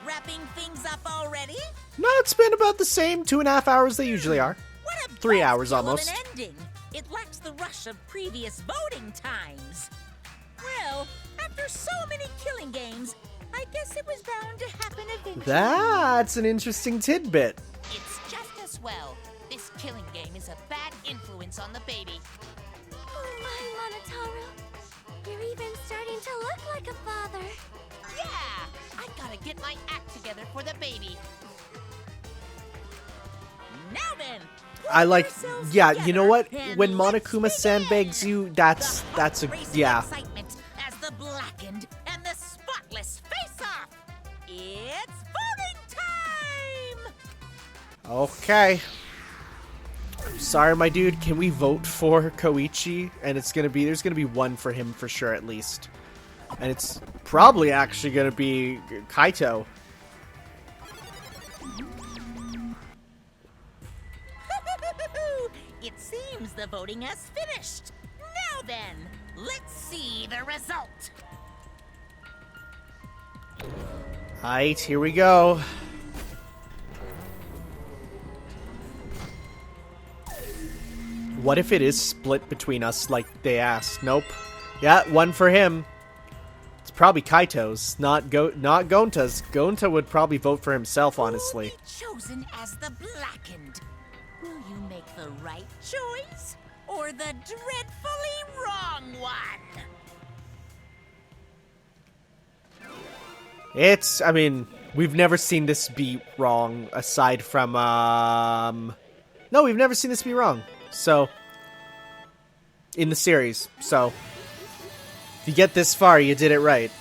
Wrapping things up already? No, it's been about the same 2.5 hours they usually are. What a 3 hours buzzkill of almost. an ending. It lacks the rush of previous voting times. Well, after so many killing games, I guess it was bound to happen eventually. That's an interesting tidbit. It's just as well. This killing game is a bad influence on the baby. Oh my, Monotaro. You're even starting to look like a father. Yeah! I gotta get my act together for the baby. Now then, I like, yourselves yeah, you together know what? and When let's Monokuma begin. sandbags you, that's The heart a, racing yeah. excitement as the blackened and the spotless face off. It's voting time! Okay. Sorry, my dude. Can we vote for Koichi? And it's gonna be, there's gonna be one for him for sure, at least. And it's probably actually gonna be Kaito. It seems the voting has finished. Now then, let's see the result. Alright, here we go. What if it is split between us like they asked? Nope. Yeah, one for him. It's probably Kaito's, not Gonta's. Gonta would probably vote for himself, honestly. Who will be chosen as the blackened? Will you make the right choice or the dreadfully wrong one? It's, I mean, we've never seen this be wrong aside from, no, we've never seen this be wrong. So, in the series. So, if you get this far, you did it right.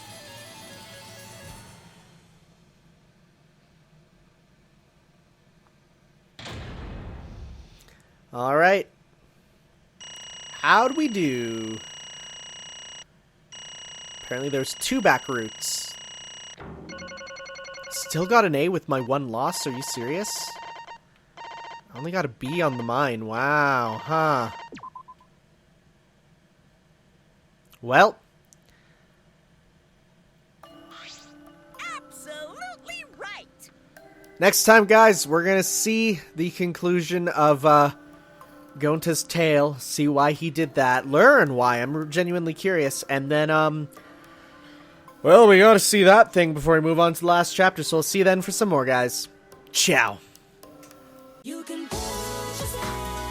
Alright. How'd we do? Apparently there's 2 back routes. Still got an A with my 1 loss, are you serious? I only got a B on the mine, wow, huh. Well. Absolutely right. Next time, guys, we're gonna see the conclusion of, Gonta's tale, see why he did that, learn why, I'm genuinely curious, and then, Well, we gotta see that thing before we move on to the last chapter, so we'll see you then for some more, guys. Ciao. You can push yourself.